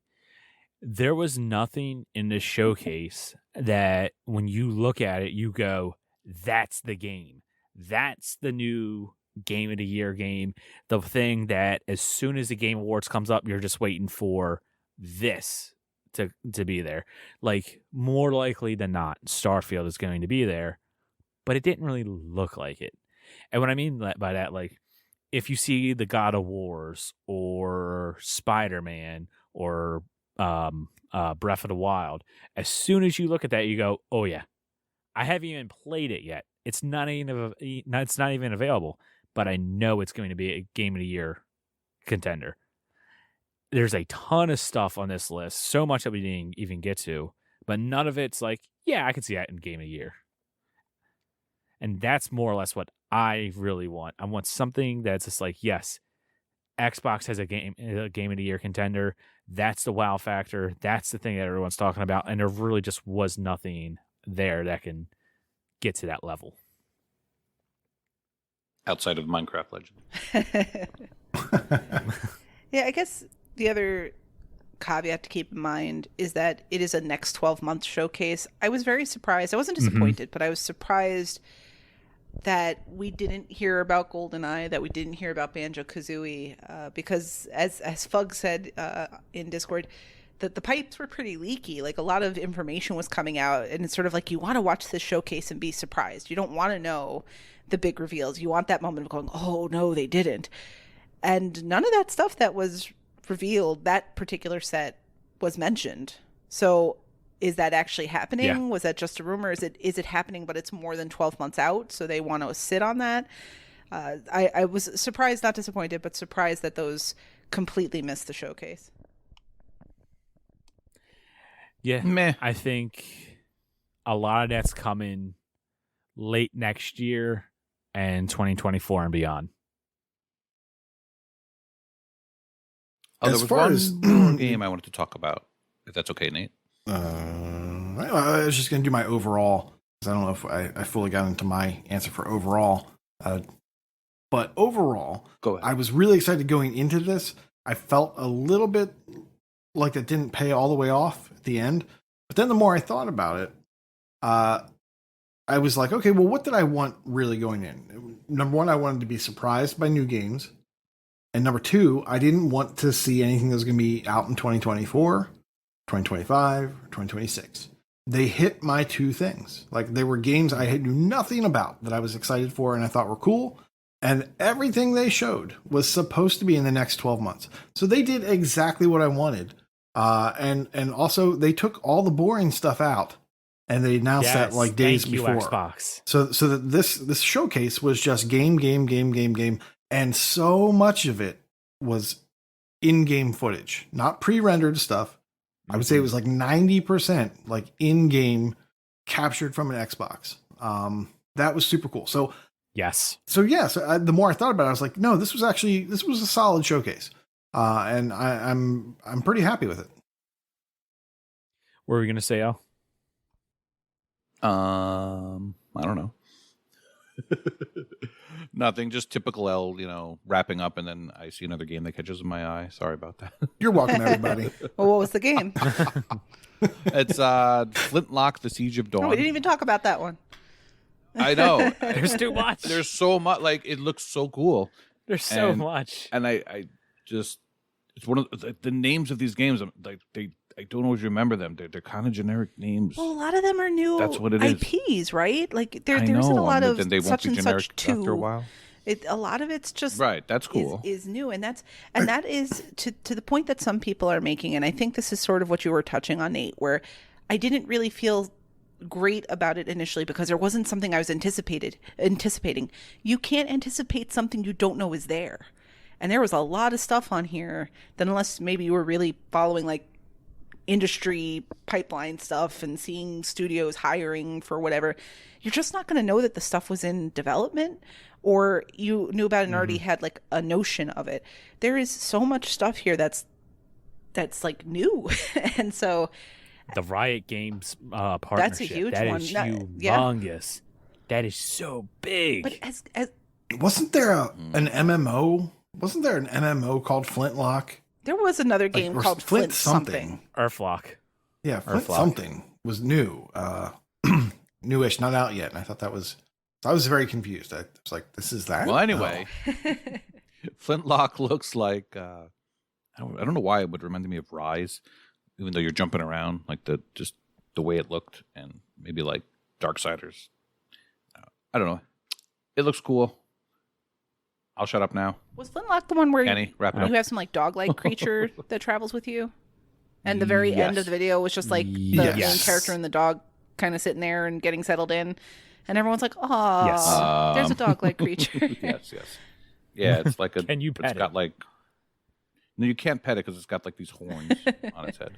There was nothing in this showcase that when you look at it, you go, that's the game. That's the new Game of the Year game. The thing that as soon as the Game Awards comes up, you're just waiting for this to be there. More likely than not, Starfield is going to be there, but it didn't really look like it. And what I mean by that, if you see the God of Wars or Spider-Man or Breath of the Wild, as soon as you look at that, you go, "Oh yeah, I haven't even played it yet. It's not even available, but I know it's going to be a Game of the Year contender." There's a ton of stuff on this list, so much that we didn't even get to, but none of it's I could see that in Game of the Year. And that's more or less what I really want. I want something that's just yes, Xbox has a Game of the Year contender. That's the wow factor. That's the thing that everyone's talking about. And there really just was nothing there that can get to that level. Outside of Minecraft Legends. Yeah, I guess the other caveat to keep in mind is that it is a next 12-month showcase. I was very surprised. I wasn't disappointed, but I was surprised that we didn't hear about GoldenEye, that we didn't hear about Banjo-Kazooie, because as Fug said in Discord, that the pipes were pretty leaky. A lot of information was coming out, and it's sort of you want to watch this showcase and be surprised. You don't want to know the big reveals. You want that moment of going, oh, no, they didn't. And none of that stuff that was revealed, that particular set, was mentioned. So is that actually happening? Yeah. Was that just a rumor? Is it happening, but it's more than 12 months out, so they want to sit on that? I was surprised, not disappointed, but surprised that those completely missed the showcase. Yeah, Meh. I think a lot of that's coming late next year and 2024 and beyond. Oh, there As was far one as- more game I wanted to talk about, if that's okay, Nate. I was just going to do my overall, because I don't know if I fully got into my answer for overall. But overall, Go ahead. I was really excited going into this. I felt a little bit like it didn't pay all the way off at the end. But then the more I thought about it, I was like, okay, well, what did I want really going in? Number one, I wanted to be surprised by new games. And number two, I didn't want to see anything that was going to be out in 2024, 2025, or 2026. They hit my two things. Like, they were games I knew nothing about that I was excited for and I thought were cool. And everything they showed was supposed to be in the next 12 months. So they did exactly what I wanted. And also, they took all the boring stuff out. And they announced that like days thank you, before. Xbox. So that this showcase was just game. And so much of it was in-game footage, not pre-rendered stuff. I would say it was like 90% like in-game captured from an Xbox. That was super cool. So Yes. the more I thought about it, I was like, no, this was a solid showcase. And I'm pretty happy with it. What were we going to say, Al? I don't know. Nothing, just typical L, wrapping up, and then I see another game that catches my eye. Sorry about that. You're welcome, everybody. Well, what was the game? It's Flintlock, The Siege of Dawn. Oh, we didn't even talk about that one. I know. There's too much. There's so much. Like, it looks so cool. There's so And- much. And I just, it's one of the names of these games. Like, I don't always remember them. They're kind of generic names. Well, a lot of them are new That's what it is. IPs, right? Like I there isn't a know, lot and of then they won't such be and generic such two. after a while. A lot of it's just Right, that's cool. Is new, and that is to the point that some people are making, and I think this is sort of what you were touching on, Nate, where I didn't really feel great about it initially because there wasn't something I was anticipating. You can't anticipate something you don't know is there. And there was a lot of stuff on here that, unless maybe you were really following like industry pipeline stuff and seeing studios hiring for whatever, you're just not going to know that the stuff was in development, or you knew about it and already had like a notion of it. There is so much stuff here that's like new. And so The Riot Games partnership. huge that one. is Yeah. humongous. That is so big. but as Wasn't there an MMO? Wasn't there an MMO called Flintlock? there was another Like, game or called Flint something. Earthlock. Yeah, Flint Flock. something was new, newish, not out yet. And I thought I was very confused. I was like, "This is that." Well, anyway, Flintlock looks like I don't know why it would remind me of Rise, even though you're jumping around, like the way it looked, and maybe like Darksiders. I don't know. It looks cool. I'll shut up now. Was Flintlock the one where Kenny, wrap it you up. have some like dog-like creature that travels with you? And the very end of Yes. the video was just like the Yes. main character and the dog kind of sitting there and getting settled in. And everyone's like, "Oh, Yes. there's a dog-like creature." Yes. Yeah, it's like a. Can you pet It's got it? like. No, you can't pet it because it's got like these horns on its head.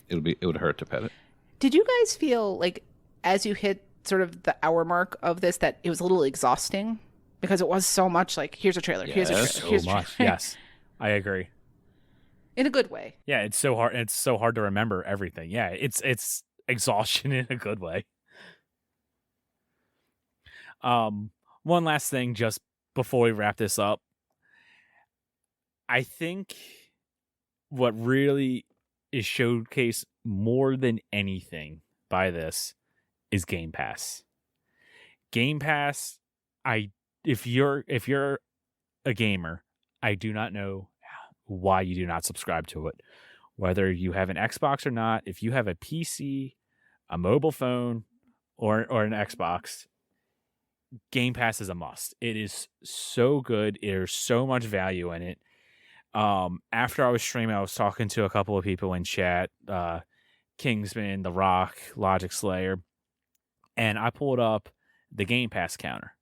It would hurt to pet it. Did you guys feel like as you hit sort of the hour mark of this that it was a little exhausting? Because it was so much like, here's a trailer, here's a Yes. trailer, So here's a much. trailer. Yes. I agree. In a good way. Yeah, it's so hard. It's so hard to remember everything. Yeah, it's exhaustion in a good way. One last thing, just before we wrap this up, I think what really is showcased more than anything by this is Game Pass. Game Pass, if you're a gamer, I do not know why you do not subscribe to it. Whether you have an Xbox or not, if you have a PC, a mobile phone, or an Xbox, Game Pass is a must. It is so good. There's so much value in it. After I was streaming, I was talking to a couple of people in chat. Kingsman, The Rock, Logic Slayer, and I pulled up the Game Pass counter.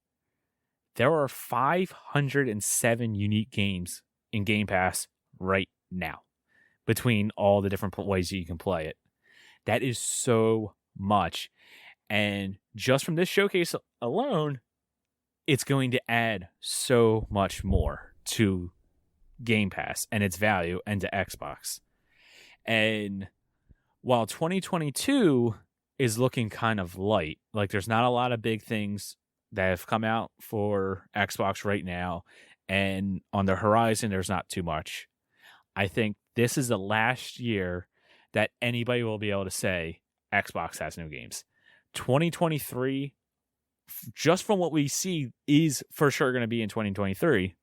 There are 507 unique games in Game Pass right now between all the different ways that you can play it. That is so much. And just from this showcase alone, it's going to add so much more to Game Pass and its value and to Xbox. And while 2022 is looking kind of light, like there's not a lot of big things that have come out for Xbox right now, and on the horizon there's not too much. I think this is the last year that anybody will be able to say Xbox has no games. 2023, just from what we see, is for sure going to be in 2023,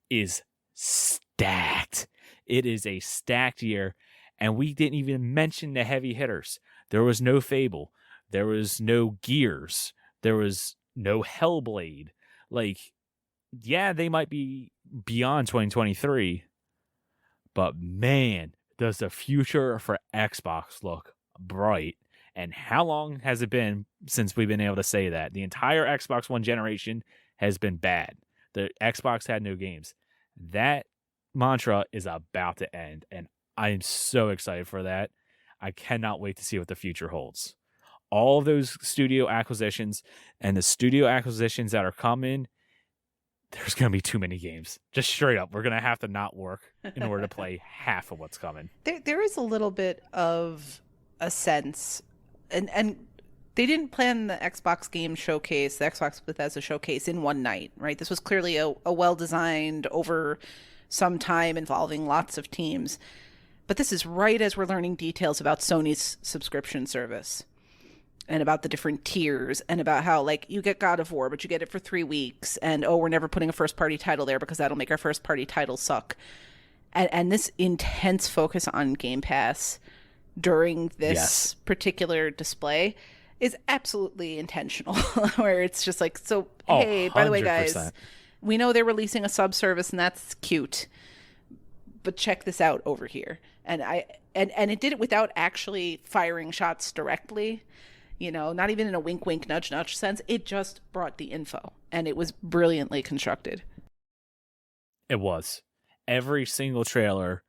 is stacked. It is a stacked year, and we didn't even mention the heavy hitters. There was no Fable. There was no Gears. There was no Hellblade. Like, yeah, they might be beyond 2023, but man, does the future for Xbox look bright. And how long has it been since we've been able to say that? The entire Xbox One generation has been bad. The Xbox had no games. That mantra is about to end, and I'm so excited for that. I cannot wait to see what the future holds. All of those studio acquisitions and the studio acquisitions that are coming, there's going to be too many games. Just straight up, we're going to have to not work in order to play half of what's coming. There is a little bit of a sense, and they didn't plan the Xbox game showcase, the Xbox Bethesda showcase in one night, right? This was clearly a well-designed over some time involving lots of teams. But this is right as we're learning details about Sony's subscription service and about the different tiers and about how, like, you get God of War, but you get it for 3 weeks. And, oh, we're never putting a first-party title there because that'll make our first-party title suck. And this intense focus on Game Pass during this particular display is absolutely intentional, where it's just like, so, hey, by the way, guys, we know they're releasing a sub-service, and that's cute, but check this out over here. And it did it without actually firing shots directly, you know, not even in a wink, wink, nudge, nudge sense. It just brought the info, and it was brilliantly constructed. It was. Every single trailer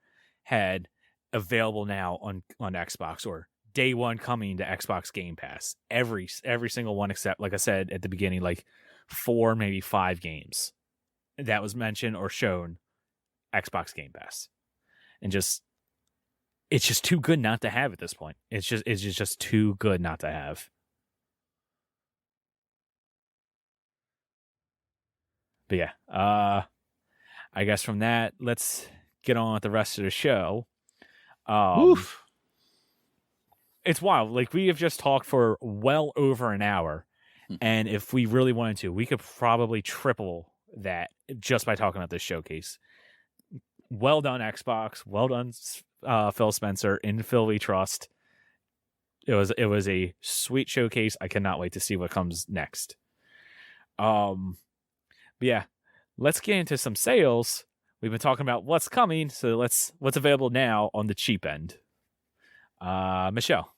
had available now on Xbox, or day one coming to Xbox Game Pass. Every single one, except, like I said at the beginning, like 4, maybe 5 games that was mentioned or shown Xbox Game Pass. And it's just too good not to have at this point. It's just too good not to have. But yeah, I guess from that, let's get on with the rest of the show. Oof. It's wild. Like, we have just talked for well over an hour, and if we really wanted to, we could probably triple that just by talking about this showcase. Well done, Xbox. Well done, Phil Spencer. In Phil we trust. It was a sweet showcase. I cannot wait to see what comes next. But yeah, let's get into some sales. We've been talking about what's coming, so what's available now on the cheap end. Michelle.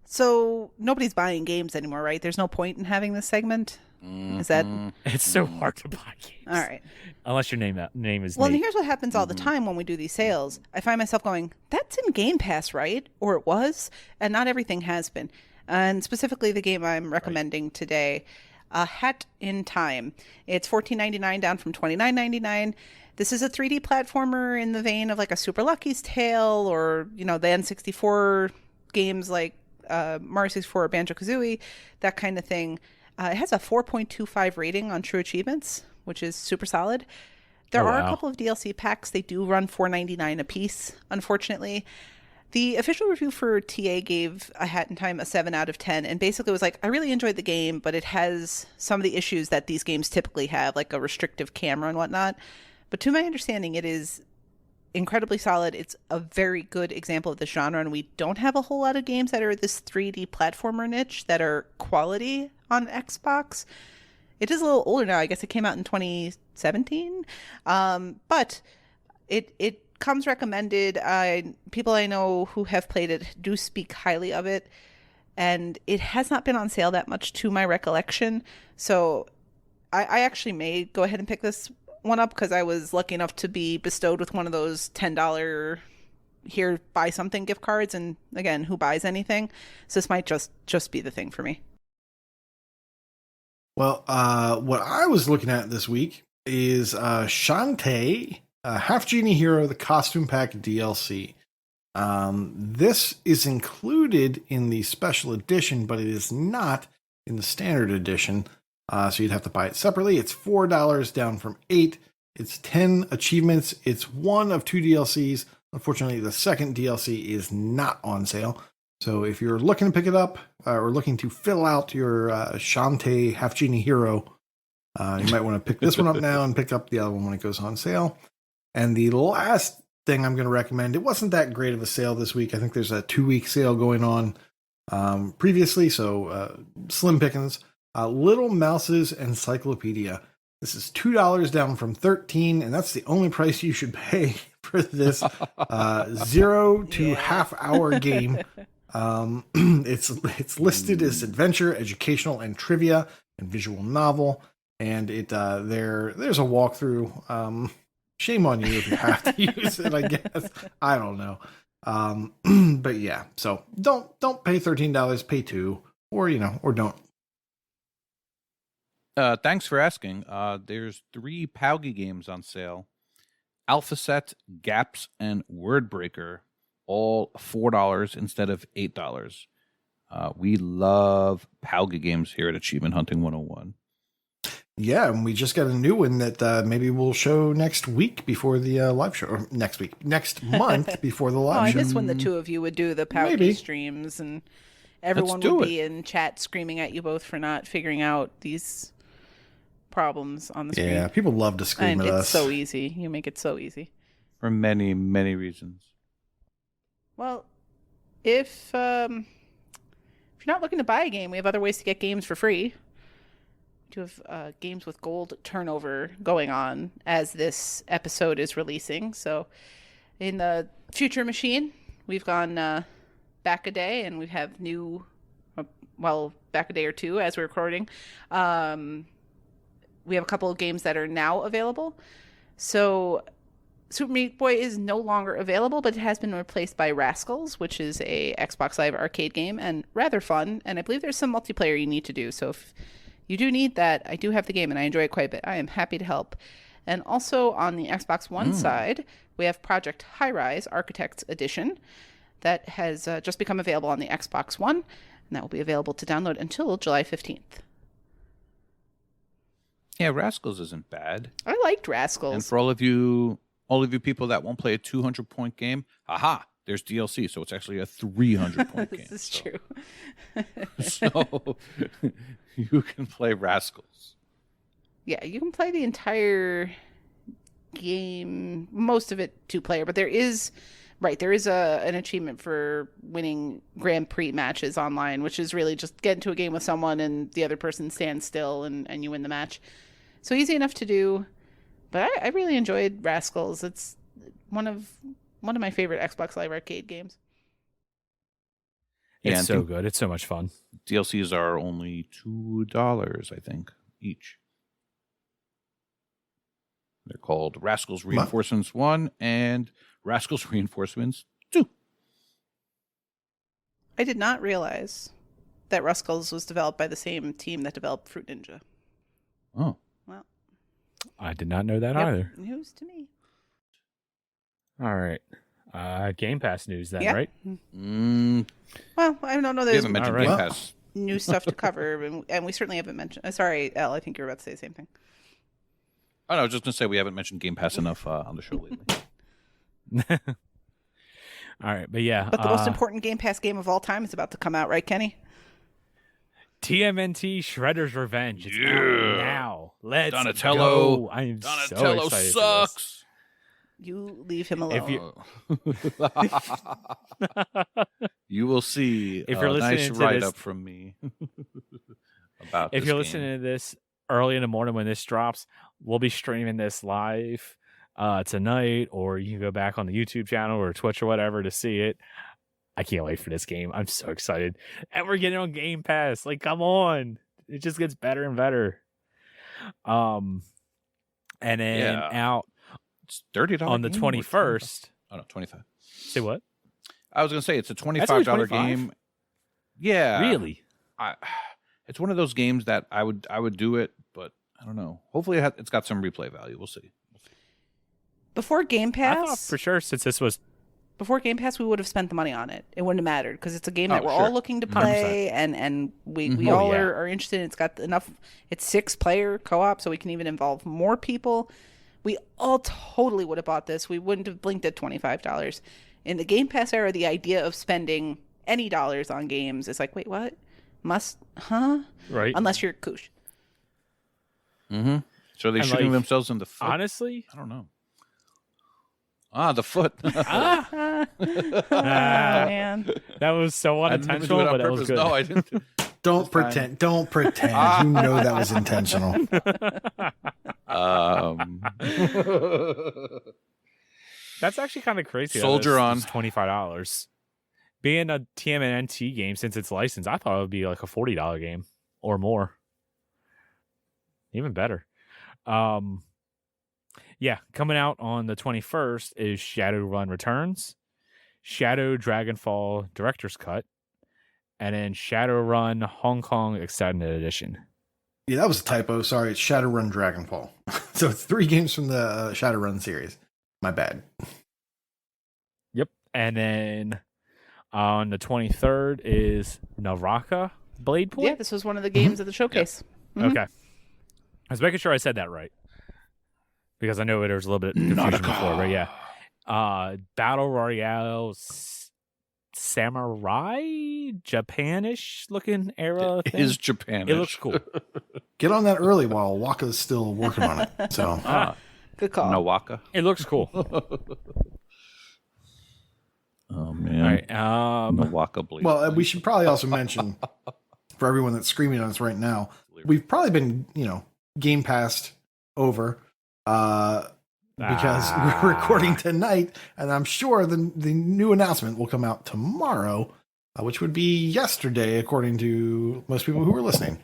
So nobody's buying games anymore, right? There's no point in having this segment. Is that? It's so hard to buy games. All right. Unless your name is Well, Nate. and here's what happens all the time when we do these sales. I find myself going, that's in Game Pass, right? Or it was, and not everything has been. And specifically the game I'm recommending today, Hat in Time. It's $14.99 down from $29.99. This is a 3D platformer in the vein of like a Super Lucky's Tale, or, you know, the N64 games like Mario 64 or Banjo-Kazooie, that kind of thing. It has a 4.25 rating on True Achievements, which is super solid. There are a couple of DLC packs. They do run $4.99 a piece, unfortunately. The official review for TA gave A Hat in Time a 7 out of 10, and basically was like, I really enjoyed the game, but it has some of the issues that these games typically have, like a restrictive camera and whatnot. But to my understanding, it is incredibly solid. It's a very good example of the genre, and we don't have a whole lot of games that are this 3D platformer niche that are quality on Xbox. It is a little older now. I guess it came out in 2017. But it comes recommended. People I know who have played it do speak highly of it, and it has not been on sale that much to my recollection. So I actually may go ahead and pick this one up because I was lucky enough to be bestowed with one of those $10 here, buy something gift cards. And again, who buys anything? So this might just be the thing for me. Well, what I was looking at this week is Shantae, Half Genie Hero, the Costume Pack DLC. This is included in the special edition, but it is not in the standard edition. So you'd have to buy it separately. It's $4 down from $8. It's 10 achievements. It's one of 2 DLCs. Unfortunately, the second DLC is not on sale. So if you're looking to pick it up or looking to fill out your Shantae Half Genie Hero, you might want to pick this one up now and pick up the other one when it goes on sale. And the last thing I'm going to recommend, it wasn't that great of a sale this week. I think there's a 2-week sale going on previously, so slim pickings. Little Mouse's Encyclopedia. This is $2 down from $13, and that's the only price you should pay for this 0 to half-hour game. It's listed as adventure, educational, and trivia, and visual novel. And there's a walkthrough. Shame on you if you have to use it, I guess. I don't know. But yeah, so don't pay $13, pay $2, or don't. Thanks for asking. There's 3 Paugi games on sale. Alpha Set, Gaps, and Wordbreaker, all $4 instead of $8. We love Paugi games here at Achievement Hunting 101. Yeah, and we just got a new one that maybe we'll show next week before the live show, or next month before the live show. I miss when the two of you would do the Paugi streams, and everyone would be in chat screaming at you both for not figuring out these problems on the screen. Yeah, people love to scream at us. It's so easy. You make it so easy. For many, many reasons. Well, if you're not looking to buy a game, we have other ways to get games for free. We do have games with gold turnover going on as this episode is releasing. So in the future machine, we've gone back a day, and we have back a day or two as we're recording. We have a couple of games that are now available. So Super Meat Boy is no longer available, but it has been replaced by Rascals, which is a Xbox Live arcade game and rather fun. And I believe there's some multiplayer you need to do. So if you do need that, I do have the game and I enjoy it quite a bit. I am happy to help. And also on the Xbox One side, we have Project High Rise Architects Edition that has just become available on the Xbox One. And that will be available to download until July 15th. Yeah, Rascals isn't bad. I liked Rascals. And for all of you people that won't play a 200-point game, there's DLC, so it's actually a 300-point game. This is true. So you can play Rascals. Yeah, you can play the entire game, most of it 2-player, but there is an achievement for winning Grand Prix matches online, which is really just get into a game with someone and the other person stands still and you win the match. So easy enough to do, but I really enjoyed Rascals. It's one of my favorite Xbox Live arcade games. It's so good. It's so much fun. DLCs are only $2, I think, each. They're called Rascals Reinforcements 1 and Rascals Reinforcements 2. I did not realize that Rascals was developed by the same team that developed Fruit Ninja. Oh. Well, I did not know that either. News to me. All right. Game Pass news then, yeah. right? Well, I don't know. We haven't mentioned Game Pass. New stuff to cover, and we certainly haven't mentioned... sorry, Elle, I think you were about to say the same thing. Oh, no, I was just going to say we haven't mentioned Game Pass enough on the show lately. All right, but yeah. But the most important Game Pass game of all time is about to come out, right, Kenny? TMNT Shredder's Revenge. It's out now. Let's Donatello. go. I am Donatello so excited sucks. You leave him alone. You will see if you're a listening nice to write-up from me about if this you're game. listening to this early in the morning when this drops, we'll be streaming this live tonight, or you can go back on the YouTube channel or Twitch or whatever to see it. I can't wait for this game. I'm so excited. And we're getting on Game Pass. Like, come on. It just gets better and better. And then out it's $30 on the 21st. Oh no, 25. Say what? I was gonna say it's a $25 game. Yeah. Really? It's one of those games that I would do it, but I don't know. Hopefully it's got some replay value. We'll see. Before Game Pass, I thought for sure since this was before Game Pass, we would have spent the money on it. It wouldn't have mattered because it's a game that we're all looking to play, and we all are interested in. It's got enough. It's 6-player co-op, so we can even involve more people. We all totally would have bought this. We wouldn't have blinked at $25. In the Game Pass era, the idea of spending any dollars on games is like, wait, what? Right. Unless you're Koosh. Mm-hmm. So are they shooting themselves in the foot? Honestly? I don't know. The foot. Man. That was so unintentional, but that was good. No, I didn't. Don't pretend. Don't pretend. You know that was intentional. That's actually kind of crazy. Soldier on. $25. Being a TMNT game, since it's licensed, I thought it would be like a $40 game or more. Even better. Yeah, coming out on the 21st is Shadowrun Returns, Shadow Dragonfall Director's Cut, and then Shadowrun Hong Kong Extended Edition. Yeah, that was a typo. Sorry, it's Shadowrun Dragonfall. So it's 3 games from the Shadowrun series. My bad. Yep. And then on the 23rd is Naraka Bladepoint. Yeah, this was one of the games of the showcase. Yep. Okay. I was making sure I said that right. Because I know there was a little bit of confusion before, but yeah. Battle Royale Samurai Japanish looking era thing. It is Japanish. It looks cool. Get on that early while Waka's still working on it. So good call. No Waka. It looks cool. Oh man. All right. No Waka bleed. Well, we should probably also mention for everyone that's screaming at us right now, we've probably been, Game Passed over. Because we're recording tonight, and I'm sure the new announcement will come out tomorrow, which would be yesterday, according to most people who are listening.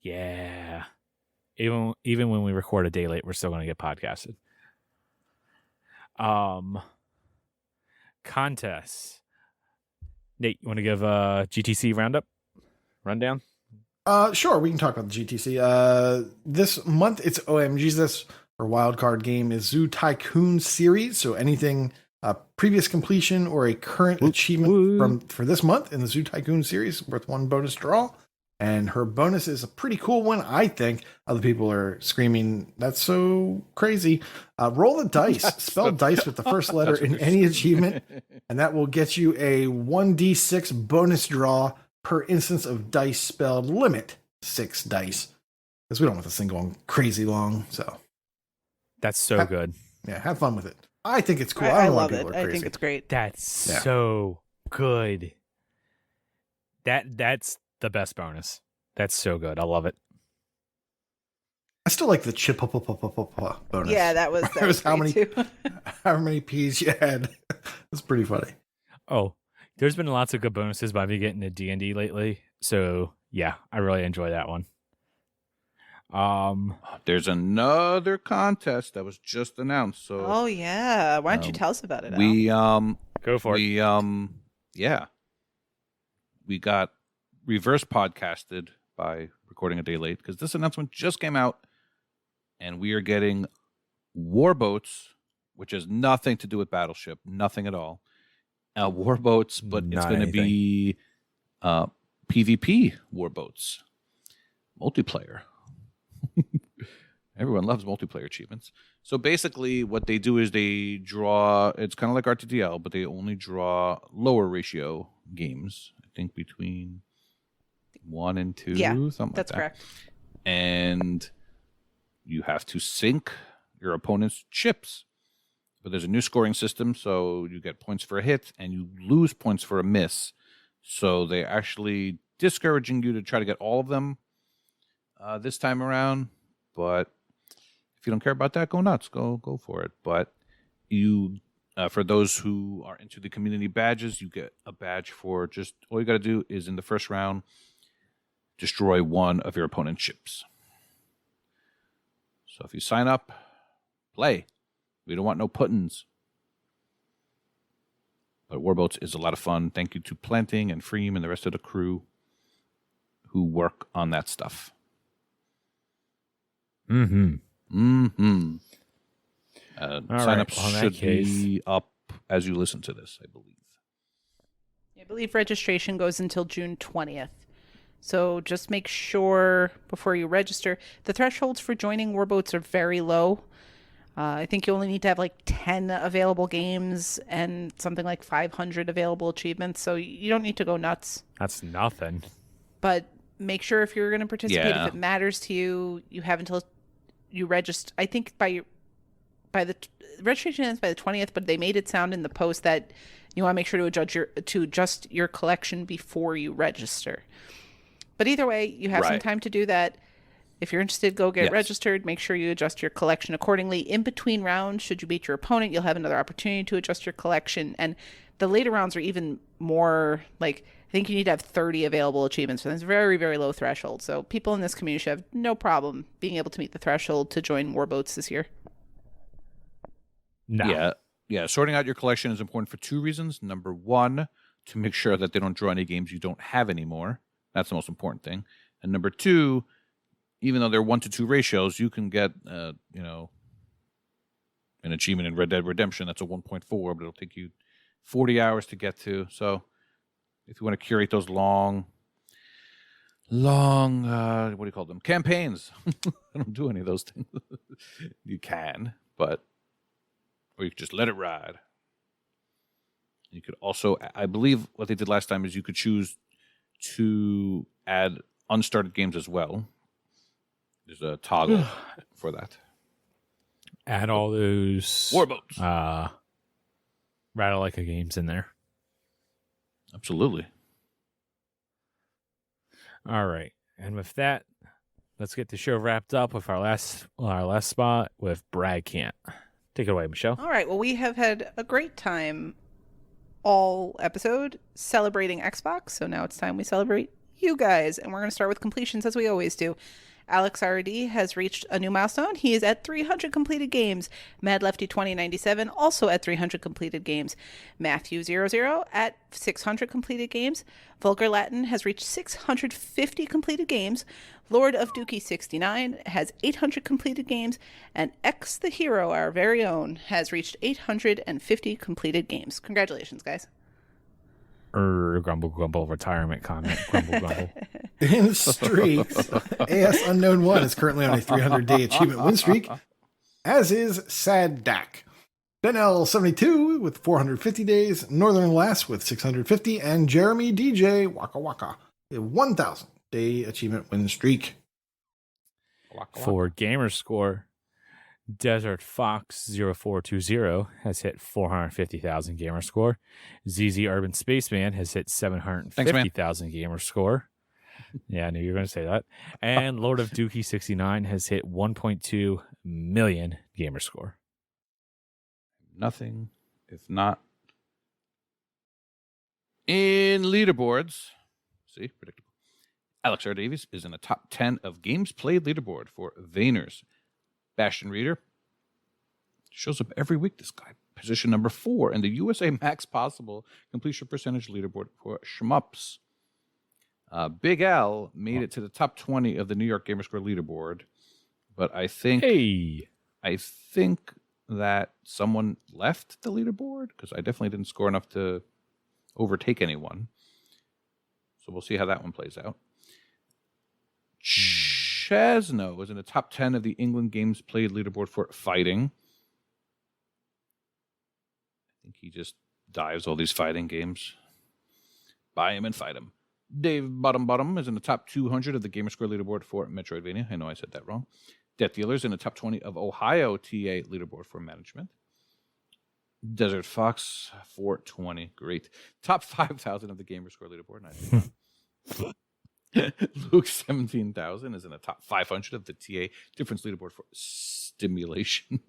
Yeah. Even when we record a day late, we're still going to get podcasted. Contests. Nate, you want to give a GTC rundown? Sure, we can talk about the GTC. This month, it's OMG's this or wildcard game is Zoo Tycoon series. So anything previous completion or a current achievement for this month in the Zoo Tycoon series worth 1 bonus draw. And her bonus is a pretty cool one, I think. Other people are screaming, that's so crazy. Roll the dice. Spell dice with the first letter in any achievement, and that will get you a 1d6 bonus draw per instance of dice spelled. Limit 6 dice. Because we don't want this thing going crazy long. So that's so good. Yeah, have fun with it. I think it's cool. I love it. I think it's great. That's so good. That's the best bonus. That's so good. I love it. I still like the chip bonus. Yeah, that was how many P's you had. That's pretty funny. Oh, there's been lots of good bonuses by me getting the D&D lately. So yeah, I really enjoy that one. There's another contest that was just announced. So why don't you tell us about it? We go for it. Yeah, we got reverse podcasted by recording a day late because this announcement just came out, and we are getting warboats, which has nothing to do with Battleship, nothing at all. Warboats, but it's going to be PvP warboats, multiplayer. Everyone loves multiplayer achievements. So basically what they do is they draw, it's kind of like RTTL, but they only draw lower ratio games. I think between 1 and 2, something that's like that. Correct. And you have to sink your opponent's ships. But there's a new scoring system, so you get points for a hit and you lose points for a miss. So they're actually discouraging you to try to get all of them this time around. But If you don't care about that, go nuts. Go for it. But you, for those who are into the community badges, you get a badge for just all you got to do is in the first round destroy one of your opponent's ships. So if you sign up, play. We don't want no puttins. But Warboats is a lot of fun. Thank you to Planting and Freem and the rest of the crew who work on that stuff. Mm-hmm. Mm-hmm. Sign-ups should be up as you listen to this, I believe. I believe registration goes until June 20th. So just make sure before you register. The thresholds for joining Warboats are very low. I think you only need to have like 10 available games and something like 500 available achievements. So you don't need to go nuts. That's nothing. But make sure if you're going to participate, Yeah. if it matters to you, you have until you register. I think by the registration ends by the 20th, but they made it sound in the post that you want to make sure to adjust your collection before you register. But either way, you have some Right. time to do that. If you're interested, go get Yes. registered. Make sure you adjust your collection accordingly. In between rounds, should you beat your opponent, you'll have another opportunity to adjust your collection. And the later rounds are even more like, I think you need to have 30 available achievements. So that's very, very low threshold. So people in this community should have no problem being able to meet the threshold to join Warboats this year. No. Yeah. Sorting out your collection is important for two reasons. Number one, to make sure that they don't draw any games you don't have anymore. That's the most important thing. And number two, even though they're 1 to 2 ratios, you can get, an achievement in Red Dead Redemption that's a 1.4, but it'll take you 40 hours to get to. So if you want to curate those long, what do you call them? Campaigns. I don't do any of those things. You can, or you could just let it ride. You could also, I believe what they did last time is you could choose to add unstarted games as well. There's a toggle for that. Add all those Warboats. Rattle Like a games in there. Absolutely. All right. And with that, let's get the show wrapped up with our last spot with Brad Can't. Take it away, Michelle. All right. Well, we have had a great time all episode celebrating Xbox. So now it's time we celebrate you guys. And we're going to start with completions as we always do. Alex RD has reached a new milestone. He is at 300 completed games. Mad Lefty 2097 also at 300 completed games. Matthew 00 at 600 completed games. Vulgar Latin has reached 650 completed games. Lord of Dookie 69 has 800 completed games. And X the Hero, our very own, has reached 850 completed games. Congratulations, guys. Grumble, grumble, retirement comment. Grumble, grumble. In streaks, AS Unknown 1 is currently on a 300-day achievement win streak, as is Sad Dak. Ben L72 with 450 days, Northern Lass with 650, and Jeremy DJ Waka Waka, a 1,000-day achievement win streak. For gamer score, Desert Fox 0420 has hit 450,000 gamer score. ZZ Urban Spaceman has hit 750,000 gamer score. Yeah, I knew you were going to say that. And Lord of Dookie 69 has hit 1.2 million gamer score. Nothing, if not. In leaderboards, see, predictable. Alex R. Davies is in the top 10 of games played leaderboard for Vayners. Bastion Reader shows up every week, this guy. Position number 4 in the USA Max Possible completion percentage leaderboard for Shmups. Big Al made it to the top 20 of the New York Gamerscore leaderboard, but I think that someone left the leaderboard because I definitely didn't score enough to overtake anyone. So we'll see how that one plays out. Chesno was in the top 10 of the England Games Played leaderboard for fighting. I think he just dives all these fighting games. Buy him and fight him. Dave Bottom is in the top 200 of the Gamerscore leaderboard for Metroidvania. I know I said that wrong. Death Dealers in the top 20 of Ohio TA leaderboard for management. Desert Fox 420. Great. Top 5,000 of the Gamerscore leaderboard. Nice. Luke 17,000 is in the top 500 of the TA difference leaderboard for stimulation.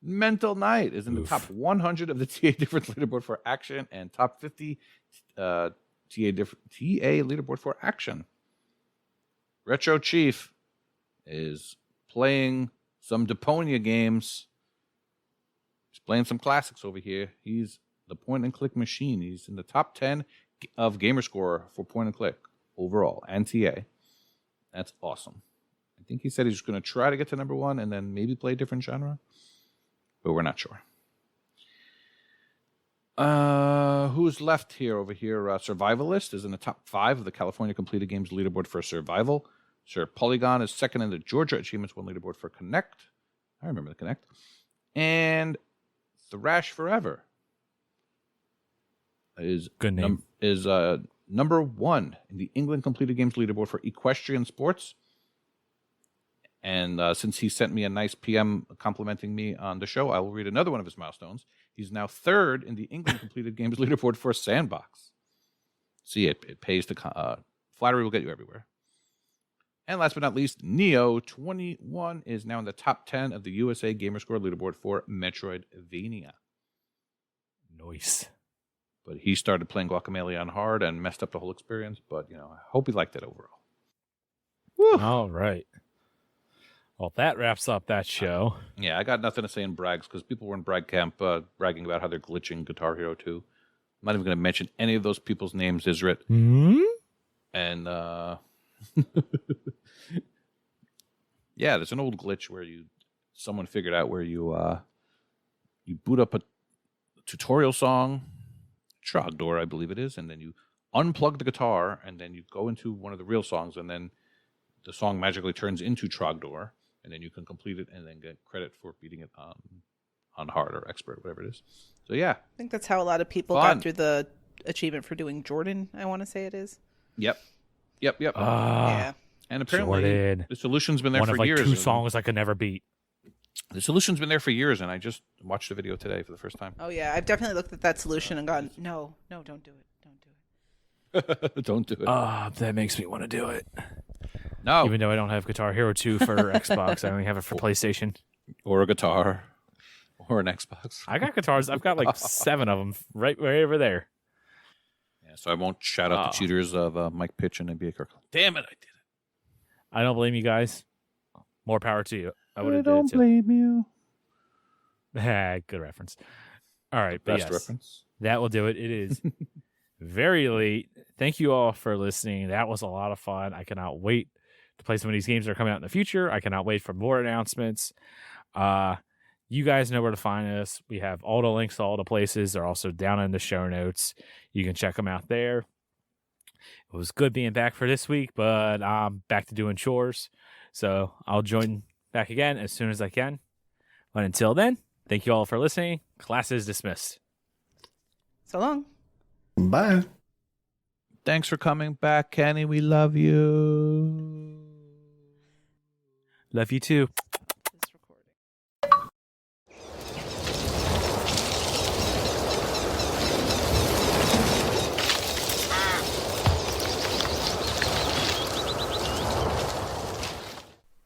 Mental Knight is in the top 100 of the TA difference leaderboard for action and top 50 TA leaderboard for action. Retro Chief is playing some Deponia games. He's playing some classics over here. He's the point and click machine. He's in the top 10 of Gamerscore for point and click overall and TA. That's awesome. I think he said he's going to try to get to number 1 and then maybe play a different genre, but we're not sure. Who's left here over here? Survivalist is in the top 5 of the California Completed Games leaderboard for survival. Sir Polygon is second in the Georgia Achievements 1 leaderboard for Connect. I remember the Connect. And Thrash Forever is good name. Number 1 in the England Completed Games leaderboard for Equestrian Sports. And since he sent me a nice PM complimenting me on the show, I will read another one of his milestones. He's now 3rd in the England Completed Games leaderboard for Sandbox. See, it pays to... flattery will get you everywhere. And last but not least, Neo21 is now in the top 10 of the USA Gamerscore leaderboard for Metroidvania. Nice. But he started playing Wakapeil on hard and messed up the whole experience. But, I hope he liked it overall. Woo. All right. Well, that wraps up that show. Yeah, I got nothing to say in brags because people were in brag camp bragging about how they're glitching Guitar Hero 2. I'm not even going to mention any of those people's names, Isrit. Hmm? And, yeah, there's an old glitch where someone figured out where you boot up a tutorial song, Trogdor, I believe it is, and then you unplug the guitar, and then you go into one of the real songs, and then the song magically turns into Trogdor, and then you can complete it and then get credit for beating it on hard or expert, whatever it is. So, yeah. I think that's how a lot of people got through the achievement for doing Jordan, I want to say it is. Yep. Yeah. And apparently Jordan. The solution's been there One for of like years. 2 songs I could never beat. The solution's been there for years, and I just watched the video today for the first time. Oh, yeah. I've definitely looked at that solution and gone, no, don't do it. Don't do it. That makes me want to do it. No. Even though I don't have Guitar Hero 2 for Xbox, I only have it for PlayStation. Or a guitar. Or an Xbox. I got guitars. I've got like 7 of them right over there. Yeah, so I won't shout out the cheaters of Mike Pitch and NBA Kirkland. Damn it, I did it. I don't blame you guys. More power to you. I would have did don't it too. blame you. Good reference. All right, but Best yes, reference. that will do it. It is very late. Thank you all for listening. That was a lot of fun. I cannot wait to play some of these games that are coming out in the future. I cannot wait for more announcements. You guys know where to find us. We have all the links to all the places. They're also down in the show notes. You can check them out there. It was good being back for this week, but I'm back to doing chores. So I'll join back again as soon as I can. But until then, thank you all for listening. Class is dismissed. So long. Bye. Thanks for coming back, Kenny. We love you. Love you too. This recording.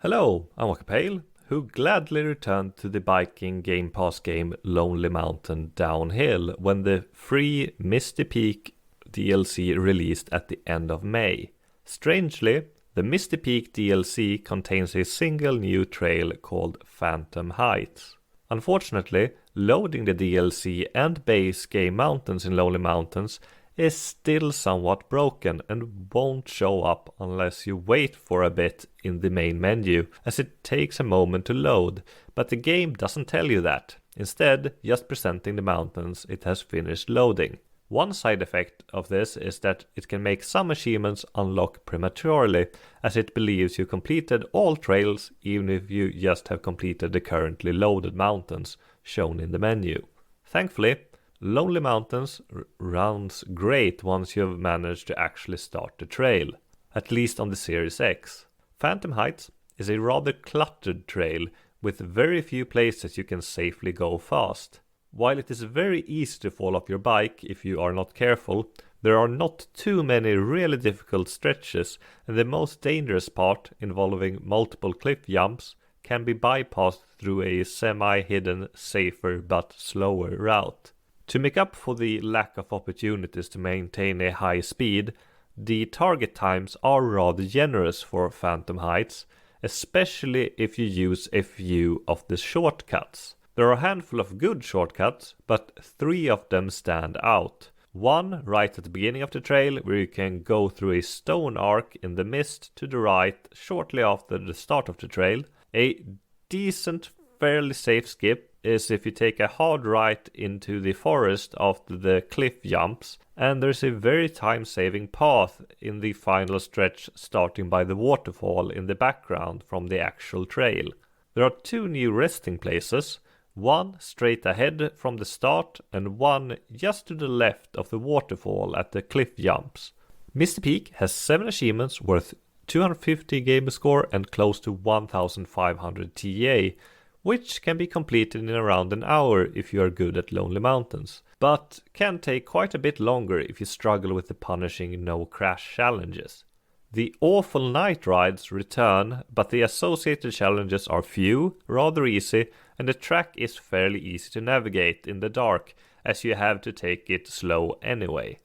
Hello, I'm Wakapeil, who gladly returned to the biking Game Pass game Lonely Mountain Downhill when the free Misty Peak DLC released at the end of May. Strangely, the Misty Peak DLC contains a single new trail called Phantom Heights. Unfortunately, loading the DLC and base game mountains in Lonely Mountains is still somewhat broken and won't show up unless you wait for a bit in the main menu, as it takes a moment to load, but the game doesn't tell you that, instead just presenting the mountains it has finished loading. One side effect of this is that it can make some achievements unlock prematurely, as it believes you completed all trails even if you just have completed the currently loaded mountains shown in the menu. Thankfully, Lonely Mountains runs great once you have managed to actually start the trail, at least on the Series X. Phantom Heights is a rather cluttered trail with very few places you can safely go fast. While it is very easy to fall off your bike if you are not careful, There are not too many really difficult stretches, and the most dangerous part, involving multiple cliff jumps, can be bypassed through a semi-hidden, safer but slower route. To make up for the lack of opportunities to maintain a high speed, the target times are rather generous for Phantom Heights, especially if you use a few of the shortcuts. There are a handful of good shortcuts, but 3 of them stand out. One right at the beginning of the trail, where you can go through a stone arc in the mist to the right shortly after the start of the trail. A decent, fairly safe skip is if you take a hard right into the forest after the cliff jumps, and there's a very time-saving path in the final stretch starting by the waterfall in the background from the actual trail. There are 2 new resting places, one straight ahead from the start and one just to the left of the waterfall at the cliff jumps. Misty Peak has 7 achievements worth 250 gamer score and close to 1500 TA, which can be completed in around an hour if you are good at Lonely Mountains, but can take quite a bit longer if you struggle with the punishing no crash challenges. The awful night rides return, but the associated challenges are few, rather easy, and the track is fairly easy to navigate in the dark, as you have to take it slow anyway.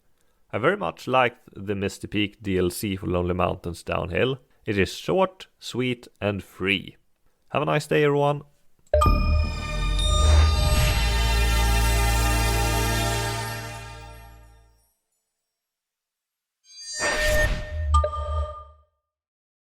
I very much liked the Misty Peak DLC for Lonely Mountains Downhill. It is short, sweet, and free. Have a nice day, everyone.